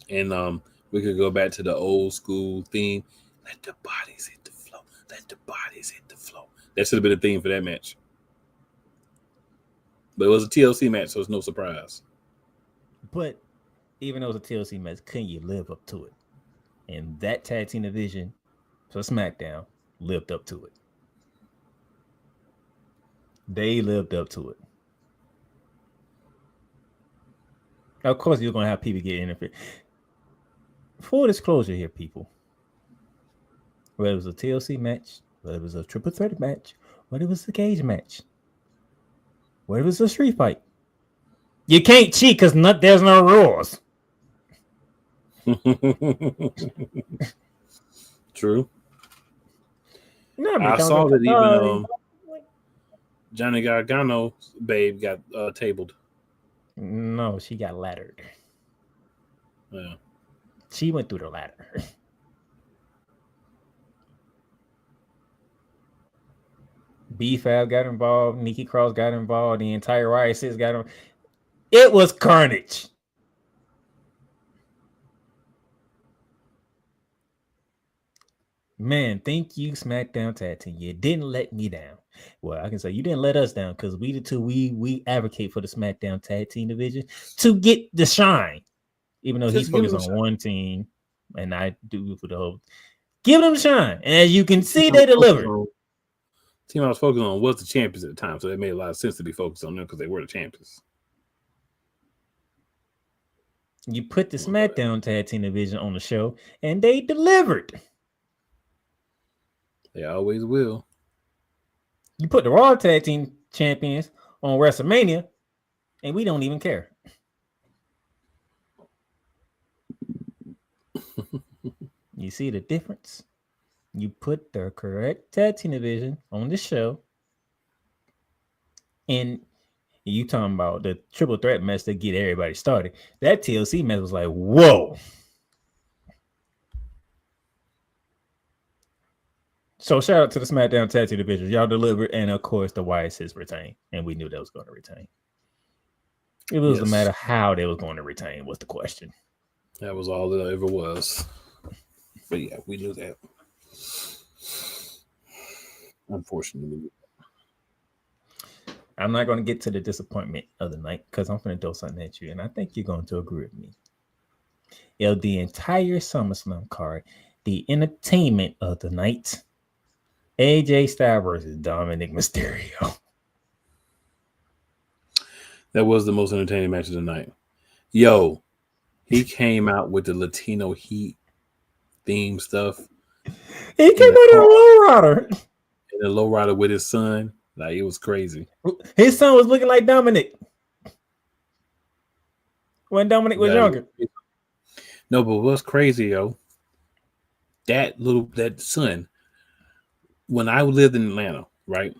And we could go back to the old school theme. Let the bodies hit the floor. Let the bodies hit the floor. That should have been a theme for that match. But it was a TLC match, so it's no surprise. But even though it was a TLC match, couldn't you live up to it? And that tag team division for SmackDown lived up to it. They lived up to it. Of course, you're going to have people get interfered. Full disclosure here, people. Whether it was a TLC match, whether it was a triple threat match, whether it was a cage match, whether it was a street fight, you can't cheat because there's no rules. True. No, I saw that even Johnny Gargano's babe got tabled. No, she got laddered. Yeah. She went through the ladder. B-Fab got involved. Nikki Cross got involved. The entire Riot Six got involved. It was carnage. Man, thank you, SmackDown Tag Team. You didn't let me down. Well, I can say you didn't let us down because we the two, we advocate for the SmackDown Tag Team division to get the shine. Even though he's focused on one team, and I do for the whole. Give them shine. And as you can see, they delivered. Team I was focused on was the champions at the time, so it made a lot of sense to be focused on them because they were the champions. You put the SmackDown Tag Team Division on the show, and they delivered. They always will. You put the Raw Tag Team Champions on WrestleMania, and we don't even care. You see the difference? You put the correct tag team division on the show, and you talking about the triple threat match to get everybody started. That TLC match was like, whoa. So shout out to the SmackDown Tag Team Division. Y'all delivered, and of course the YSS retained, and we knew they was going to retain. It was a matter how they was going to retain was the question. That was all it ever was. But yeah, we knew that. Unfortunately. I'm not going to get to the disappointment of the night because I'm going to throw something at you, and I think you're going to agree with me. The entire SummerSlam card, the entertainment of the night, AJ Styles versus Dominic Mysterio. That was the most entertaining match of the night. Yo, he came out with the Latino Heat theme stuff. He came out in a lowrider. And a lowrider with his son. Like, it was crazy. His son was looking like Dominic when Dominic was younger. No, but what's crazy, yo, that son, when I lived in Atlanta, right?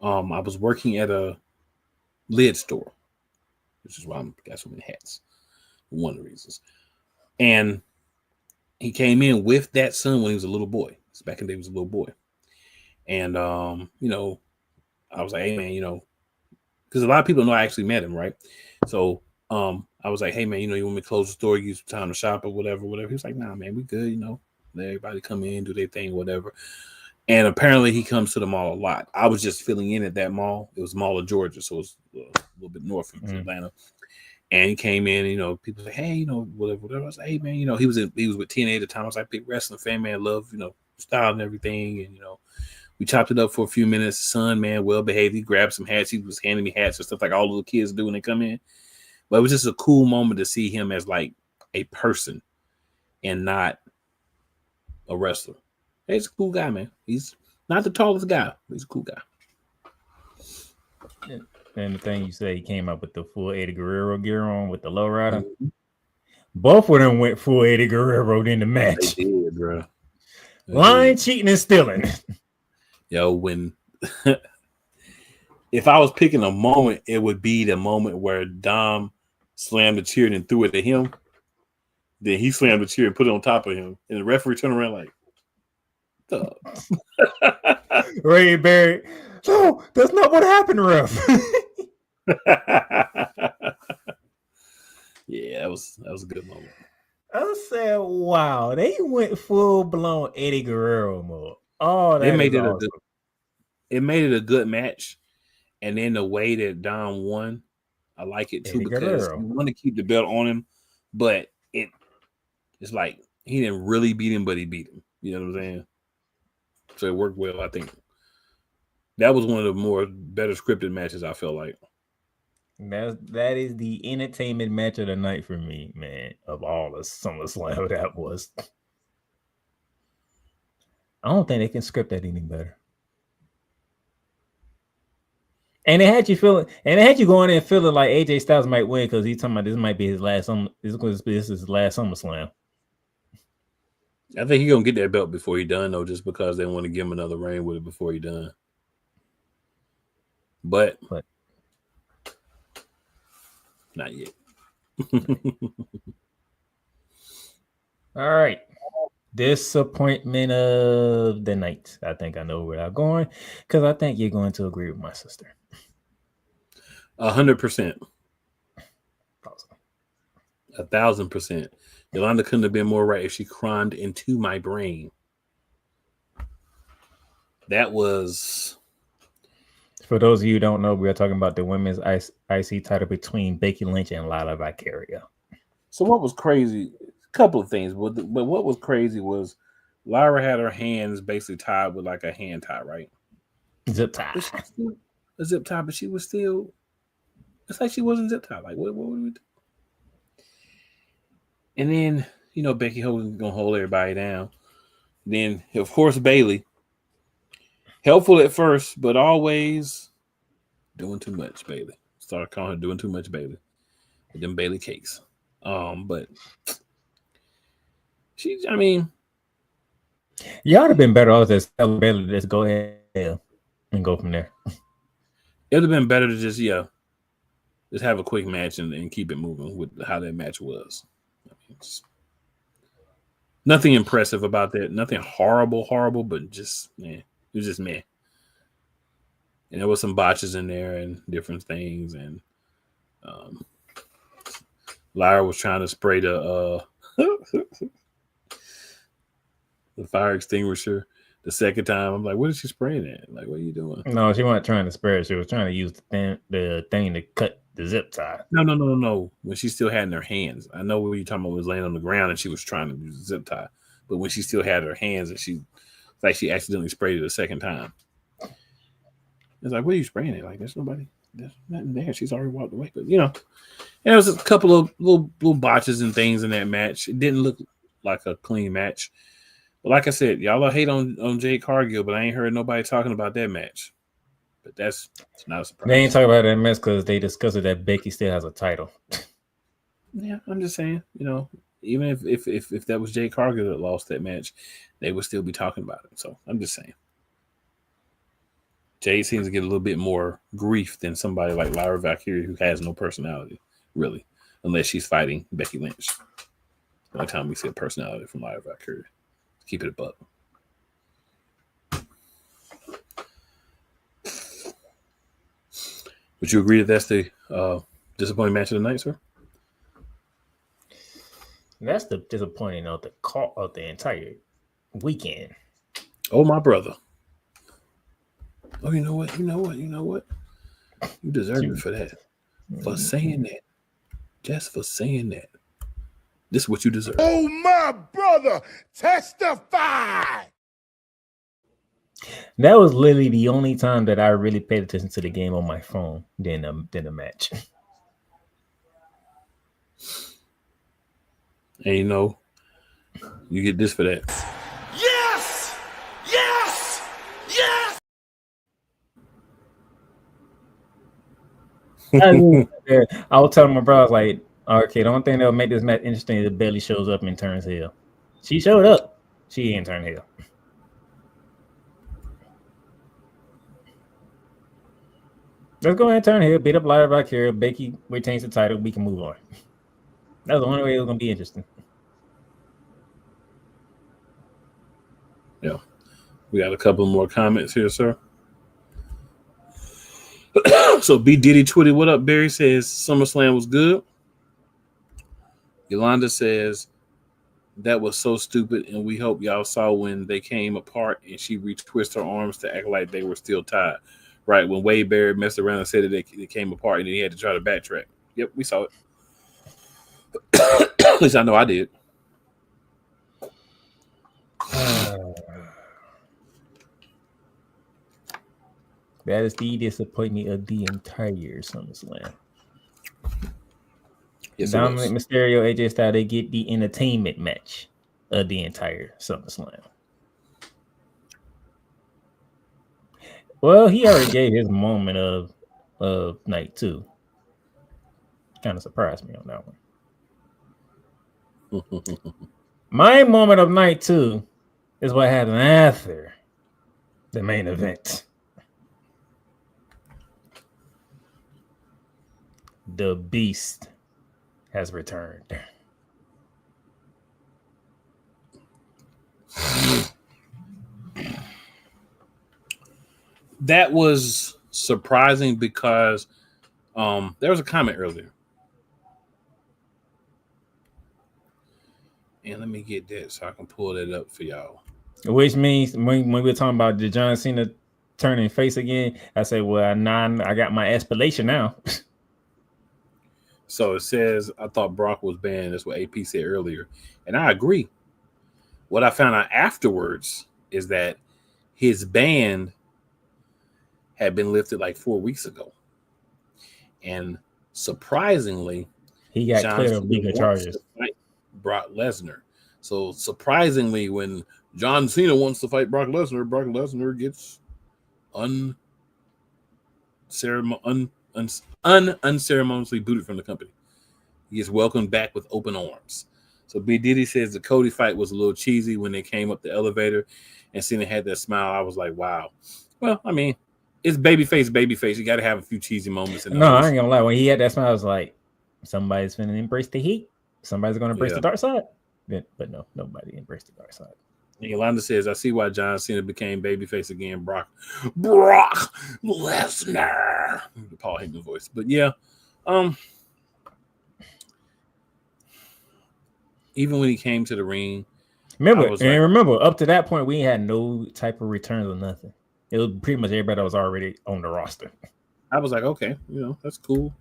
I was working at a lid store, which is why I got so many hats. One of the reasons. And he came in with that son when he was a little boy. Back in the day, he was a little boy. And, you know, I was like, hey, man, you know, because a lot of people know I actually met him, right? So I was like, hey, man, you know, you want me to close the store, use some time to shop or whatever. He was like, nah, man, we good, you know. Let everybody come in, do their thing, whatever. And apparently he comes to the mall a lot. I was just filling in at that mall. It was Mall of Georgia, so it's a little bit north of Atlanta. And he came in, you know, people say, hey, you know, whatever. I was like, hey, man, you know, he was with TNA at the time. I was like, big wrestling fan, man, love, you know, style and everything. And, you know, we chopped it up for a few minutes. Son, man, well behaved. He grabbed some hats. He was handing me hats and stuff like all little kids do when they come in. But it was just a cool moment to see him as like a person and not a wrestler. He's a cool guy, man. He's not the tallest guy, but he's a cool guy. And the thing you say, he came up with the full Eddie Guerrero gear on with the lowrider. Mm-hmm. Both of them went full Eddie Guerrero in the match. They did, bro. Lying, cheating, and stealing. Yo, when if I was picking a moment, it would be the moment where Dom slammed the chair and threw it at him. Then he slammed the chair and put it on top of him. And the referee turned around like, Ray Barry. No, that's not what happened, ref. Yeah, that was a good moment. I said, wow, they went full blown Eddie Guerrero mode. Oh, they made it awesome. It made it a good match, and then the way that Dom won, I like it too, Eddie because Guerrero. You want to keep the belt on him, but it's like he didn't really beat him, but he beat him. You know what I'm saying? So it worked well. I think that was one of the better scripted matches, I feel like. That is the entertainment match of the night for me, man. Of all the SummerSlam, that was. I don't think they can script that any better. And it had you feeling, and it had you going in and feeling like AJ Styles might win because he's talking about this might be his last. This is his last SummerSlam. I think he's gonna get that belt before he's done, though, just because they want to give him another reign with it before he's done. But not yet. All right. Disappointment of the night. I think I know where I'm going because I think you're going to agree with my sister. 100%. 1,000%. Yolanda couldn't have been more right if she croned into my brain. That was. For those of you who don't know, we are talking about the women's IC title between Becky Lynch and Lila Vicaria. So what was crazy? A couple of things, but what was crazy was Lyra had her hands basically tied with like a hand tie, right? Zip tie. A zip tie, but she was still. It's like she wasn't zip tied. Like what would we do? And then, Becky Hogan's going to hold everybody down. Then, of course, Bayley. Helpful at first, but always doing too much, Bayley. Started calling her doing too much, Bayley. With them Bayley cakes. But y'all would have been better off just tell Bayley to just go ahead and go from there. It would have been better to just have a quick match and keep it moving with how that match was. Nothing impressive about that. Nothing horrible, but just, it was just meh. And there was some botches in there and different things. And Lyra was trying to spray the fire extinguisher the second time. I'm like, what is she spraying at? Like, what are you doing? No, she wasn't trying to spray it. She was trying to use the thing to cut the zip tie. No. When she still had in her hands. I know what you're talking about was laying on the ground and she was trying to use the zip tie. But when she still had her hands and she accidentally sprayed it a second time. It's like, what are you spraying it? Like, there's nothing there. She's already walked away. But, there was a couple of little botches and things in that match. It didn't look like a clean match. But like I said, y'all hate on Jade Cargill, but I ain't heard nobody talking about that match. But it's not a surprise. They ain't talking about that match because they discussed that Becky still has a title. Yeah, I'm just saying, even if that was Jade Cargill that lost that match, they would still be talking about it. So I'm just saying. Jade seems to get a little bit more grief than somebody like Lyra Valkyrie who has no personality, really, unless she's fighting Becky Lynch. The only time we see a personality from Lyra Valkyrie. Keep it a buck. Would you agree that that's the disappointing match of the night, sir? That's the disappointing of the entire weekend. Oh, my brother. Oh, you know what? You deserve it for that. For saying that. Just for saying that. This is what you deserve. Oh, my brother, testify. That was literally the only time that I really paid attention to the game on my phone than the match. And you get this for that. Yes! Yes! Yes! I was telling my brother, I was like, okay, the only thing that will make this match interesting is if Bayley shows up and turns heel. She showed up. She ain't turned heel. Let's go ahead and turn heel, beat up Lyra Valkyrie. Becky retains the title. We can move on. That's the only way it was going to be interesting. Yeah. We got a couple more comments here, sir. So B Diddy tweeted, "What up, Barry?" Says SummerSlam was good. Yolanda says that was so stupid, and we hope y'all saw when they came apart and she retwisted her arms to act like they were still tied. Right, when Wade Barrett messed around and said that they came apart and then he had to try to backtrack. Yep, we saw it. At least I know I did. That is the disappointment of the entire SummerSlam. Yes, Dominic Mysterio, AJ Styles, they get the entertainment match of the entire SummerSlam. Well, he already gave his moment of night 2. Kind of surprised me on that one. My moment of night 2 is what happened after the main event. The Beast has returned. That was surprising because there was a comment earlier. And let me get that so I can pull that up for y'all. Which means when we were talking about the John Cena turning face again, I said, well, I got my explanation now. So it says, I thought Brock was banned. That's what AP said earlier. And I agree. What I found out afterwards is that his ban had been lifted like 4 weeks ago. And surprisingly, he got cleared of legal charges. Brock Lesnar. So surprisingly, when John Cena wants to fight Brock Lesnar gets unceremoniously booted from the company. He is welcomed back with open arms. So B. Diddy says the Cody fight was a little cheesy when they came up the elevator and Cena had that smile. I was like, wow. Well, I mean, it's babyface. You got to have a few cheesy moments. No, I ain't gonna lie. When he had that smile, I was like, somebody's gonna embrace the heat. Somebody's gonna embrace the dark side. But no, nobody embraced the dark side. Yolanda says, I see why John Cena became babyface again. Brock Lesnar. The Paul Heyman voice. But yeah, even when he came to the ring, remember, up to that point, we had no type of returns or nothing. It was pretty much everybody that was already on the roster. I was like, okay, that's cool.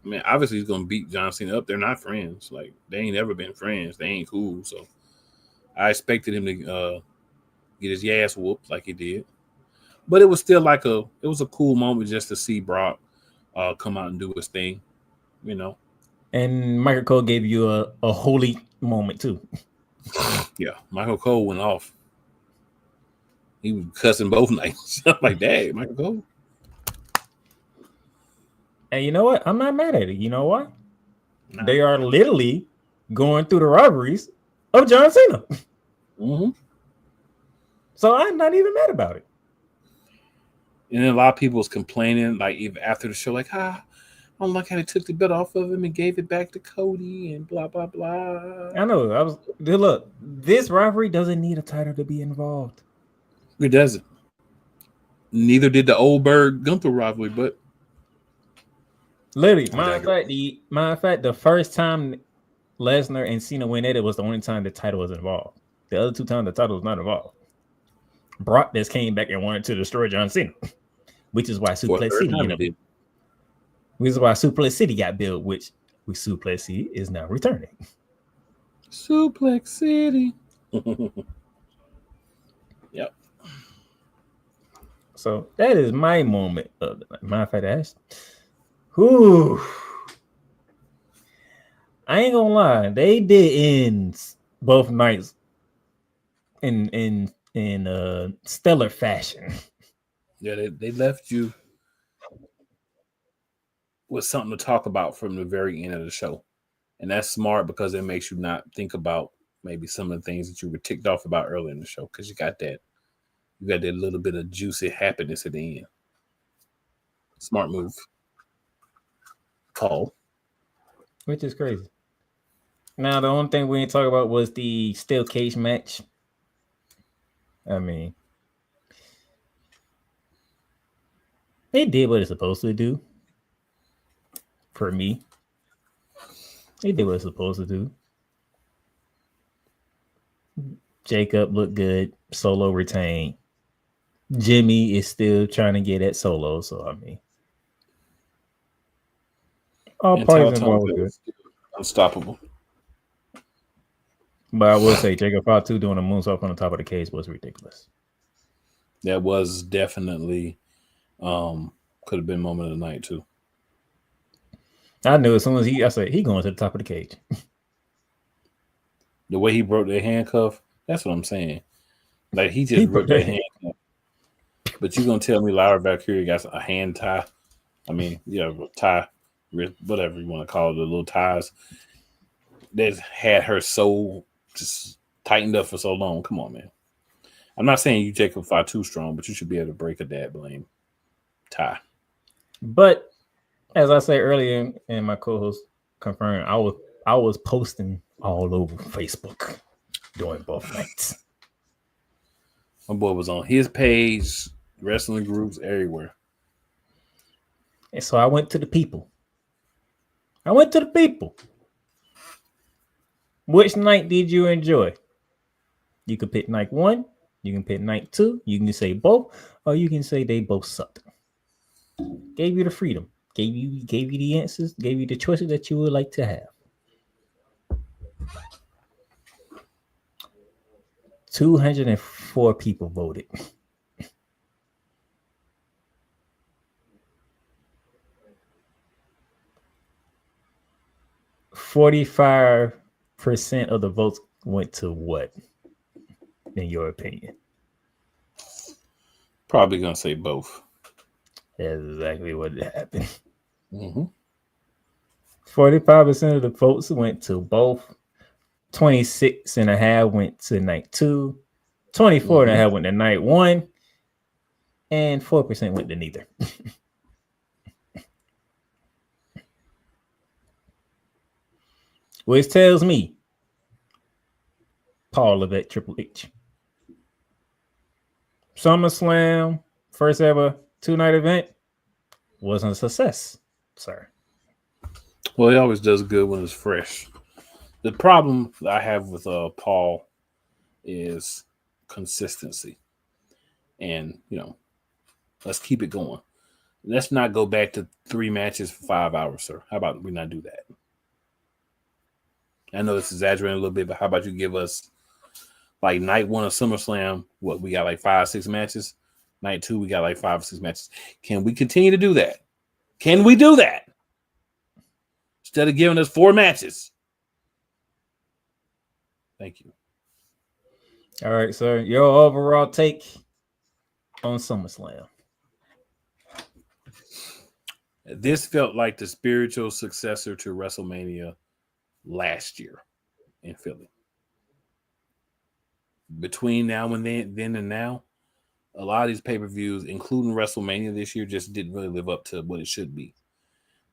I mean, obviously he's gonna beat John Cena up. They're not friends. Like, they ain't ever been friends. They ain't cool. So I expected him to get his ass whooped like he did. But it was still it was a cool moment just to see Brock come out and do his thing, And Michael Cole gave you a holy moment too. Yeah, Michael Cole went off. He was cussing both nights. I'm like, dang, Michael Cole. And you know what? I'm not mad at it. You know what? Nah. They are literally going through the robberies of John Cena. Mm-hmm. So I'm not even mad about it. And then a lot of people was complaining, like, even after the show, like, I don't like how they took the belt off of him and gave it back to Cody and blah, blah, blah. I know. Look, this rivalry doesn't need a title to be involved. It doesn't. Neither did the Oldberg Gunther rivalry, but literally, matter of fact, the first time Lesnar and Cena went at it was the only time the title was involved. The other two times the title was not involved. Brock just came back and wanted to destroy John Cena, which is why Suplex City, which is why Suplex City got built, which Suplex City is now returning. Suplex City. Yep. So that is my moment of the night. Matter of fact, Ash. Whew. I ain't gonna lie, they did end both nights in stellar fashion. Yeah, they left you with something to talk about from the very end of the show. And that's smart because it makes you not think about maybe some of the things that you were ticked off about earlier in the show, because you got that little bit of juicy happiness at the end. Smart move. Call. Which is crazy. Now, the only thing we didn't talk about was the steel cage match. I mean, they did what it's supposed to do. For me, they did what it's supposed to do. Jacob looked good. Solo retained. Jimmy is still trying to get at Solo. So, I mean, all parties involved were good. Unstoppable. But I will say, Jacob Fatu doing a moonsault on the top of the cage was ridiculous. That was definitely could have been moment of the night too. I knew as soon as I said he going to the top of the cage. The way he broke their handcuff, that's what I'm saying. Like he just broke their handcuff. But you gonna tell me Lyra Valkyria got a hand tie? I mean, tie, whatever you want to call it, the little ties that had her so just tightened up for so long. Come on, man. I'm not saying you Jacob Fatu too strong, but you should be able to break a dad blame tie. But as I said earlier, and my co-host confirmed, I was posting all over Facebook during both nights. My boy was on his page, wrestling groups everywhere. And so I went to the people. Which night did you enjoy? You can pick night 1, you can pick night 2, you can say both, or you can say they both sucked. Gave you the freedom, gave you the answers, gave you the choices that you would like to have. 204 people voted. 45 percent of the votes went to what, in your opinion? Probably gonna say both. That's exactly what happened. Mm-hmm. 45% of the votes went to both. 26.5 went to night 2. 24.5 went to night 1. And 4% went to neither. Which tells me Paul Levesque, Triple H. SummerSlam, first ever 2-night event, wasn't a success, sir. Well, he always does good when it's fresh. The problem I have with Paul is consistency. And, let's keep it going. Let's not go back to 3 matches for 5 hours, sir. How about we not do that? I know it's exaggerating a little bit, but how about you give us like night 1 of SummerSlam? What, we got like 5, 6 matches? Night 2, we got like 5 or 6 matches. Can we continue to do that? Can we do that? Instead of giving us 4 matches. Thank you. All right, sir. Your overall take on SummerSlam. This felt like the spiritual successor to WrestleMania last year in Philly. Between now and then and now, a lot of these pay-per-views, including WrestleMania this year, just didn't really live up to what it should be.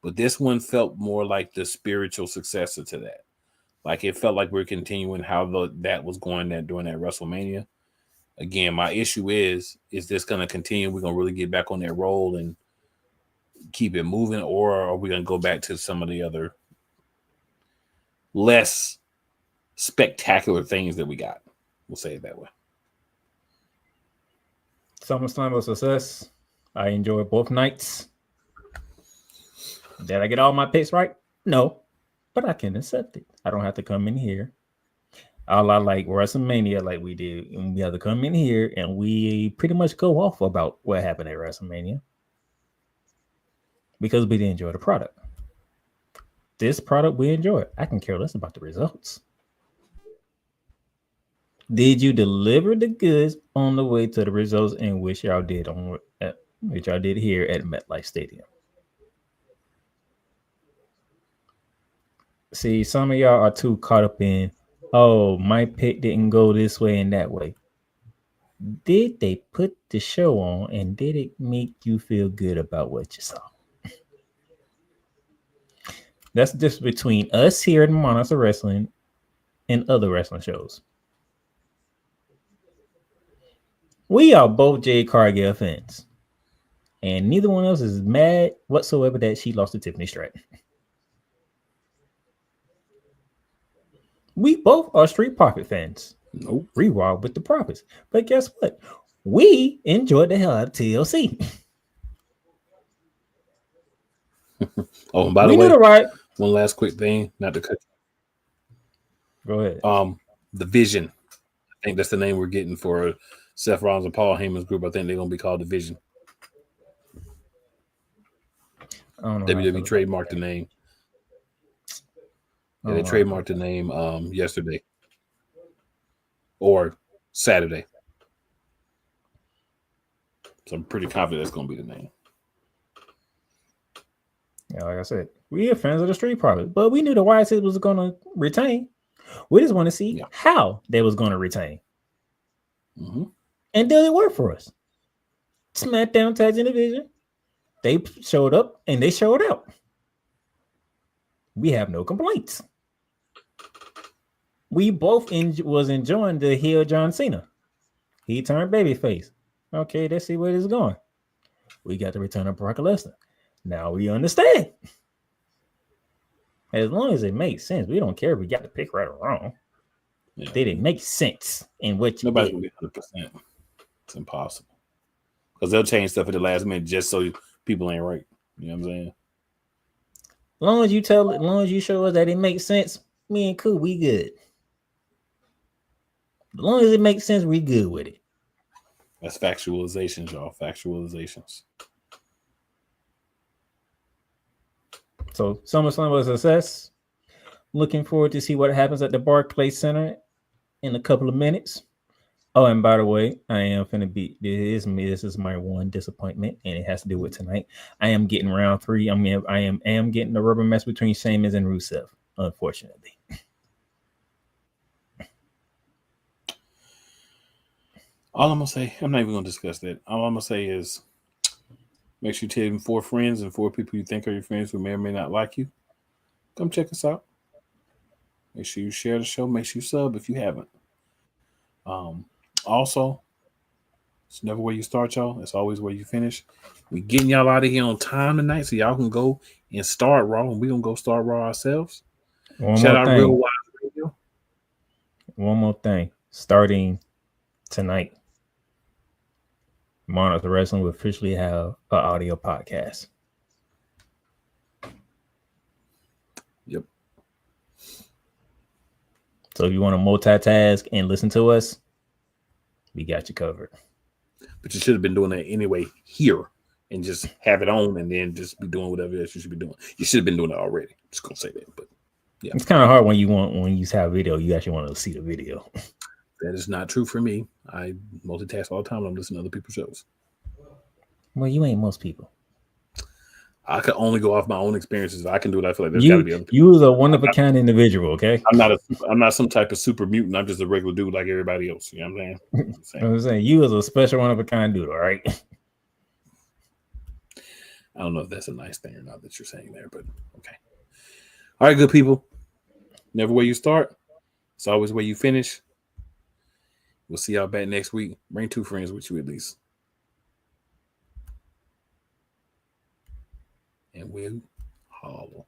But this one felt more like the spiritual successor to that. Like it felt like we're continuing how that was going during that WrestleMania. Again, my issue is this going to continue? We're going to really get back on that roll and keep it moving, or are we going to go back to some of the other less spectacular things that we got? We'll say it that way. SummerSlam was a success. I enjoyed both nights. Did I get all my picks right? No, but I can accept it. I don't have to come in here. All I like WrestleMania like we did, and we have to come in here and we pretty much go off about what happened at WrestleMania because we didn't enjoy the product. This product we enjoy. I can care less about the results. Did you deliver the goods on the way to the results in which y'all did here at MetLife Stadium? See, some of y'all are too caught up in, oh, my pick didn't go this way and that way. Did they put the show on and did it make you feel good about what you saw? That's just between us here at Monarchs of Wrestling and other wrestling shows. We are both Jade Cargill fans. And neither one of us is mad whatsoever that she lost to Tiffany Stratton. We both are Street Profit fans. Nope. Rewild with the Profits. But guess what? We enjoyed the hell out of TLC. Oh, and by the way, right. One last quick thing, not to cut you. Go ahead. The Vision. I think that's the name we're getting for Seth Rollins and Paul Heyman's group. I think they're gonna be called the Vision. WWE trademarked the name. Yeah, they trademarked the name yesterday or Saturday. So I'm pretty confident that's going to be the name. Yeah, like I said, we are fans of the Street Profits, but we knew the YSS was going to retain. We just want to see how they was going to retain. Mm-hmm. And did it work for us? SmackDown Tag Team Division, they showed up and they showed out. We have no complaints. We both was enjoying the heel John Cena. He turned babyface. Okay, let's see where this is going. We got the return of Brock Lesnar. Now we understand. As long as it makes sense, we don't care if we got the pick right or wrong. Yeah. Did it make sense in what you Nobody's going to be 100%. It's impossible. Because they'll change stuff at the last minute just so people ain't right. You know what I'm saying? As long as you show us that it makes sense, me and Cool, we good. As long as it makes sense, we good with it. That's factualizations, y'all. Factualizations. So SummerSlam was a success. looking forward to see what happens at the Barclays Center in a couple of minutes. Oh, and by the way, I am finna be. This is my one disappointment, and it has to do with tonight. I am getting round 3. I am getting the rubber match between Sheamus and Rusev. Unfortunately. All I'm gonna say, I'm not even gonna discuss that. All I'm gonna say is, make sure you tell 4 friends and 4 people you think are your friends who may or may not like you. Come check us out. Make sure you share the show. Make sure you sub if you haven't. Also, it's never where you start, y'all. It's always where you finish. We getting y'all out of here on time tonight, so y'all can go and start Raw, and we gonna go start Raw ourselves. Shout out Real Wise Radio. One more thing. Starting tonight, Monarchs of Wrestling will officially have an audio podcast. Yep. So if you want to multitask and listen to us, we got you covered. But you should have been doing that anyway here and just have it on and then just be doing whatever else you should be doing. You should have been doing it already. Just gonna say that, but yeah. It's kind of hard when you have video, you actually want to see the video. That is not true for me. I multitask all the time when I'm listening to other people's shows. Well, you ain't most people. I can only go off my own experiences. If I can do it, I feel like there's got to be other people. You was a one of a kind individual, okay? I'm not some type of super mutant. I'm just a regular dude like everybody else. You know what I'm saying? I'm saying you was a special one of a kind dude, all right? I don't know if that's a nice thing or not that you're saying there, but okay. All right, good people. Never where you start. It's always where you finish. We'll see y'all back next week. Bring 2 friends with you at least. And we'll holler.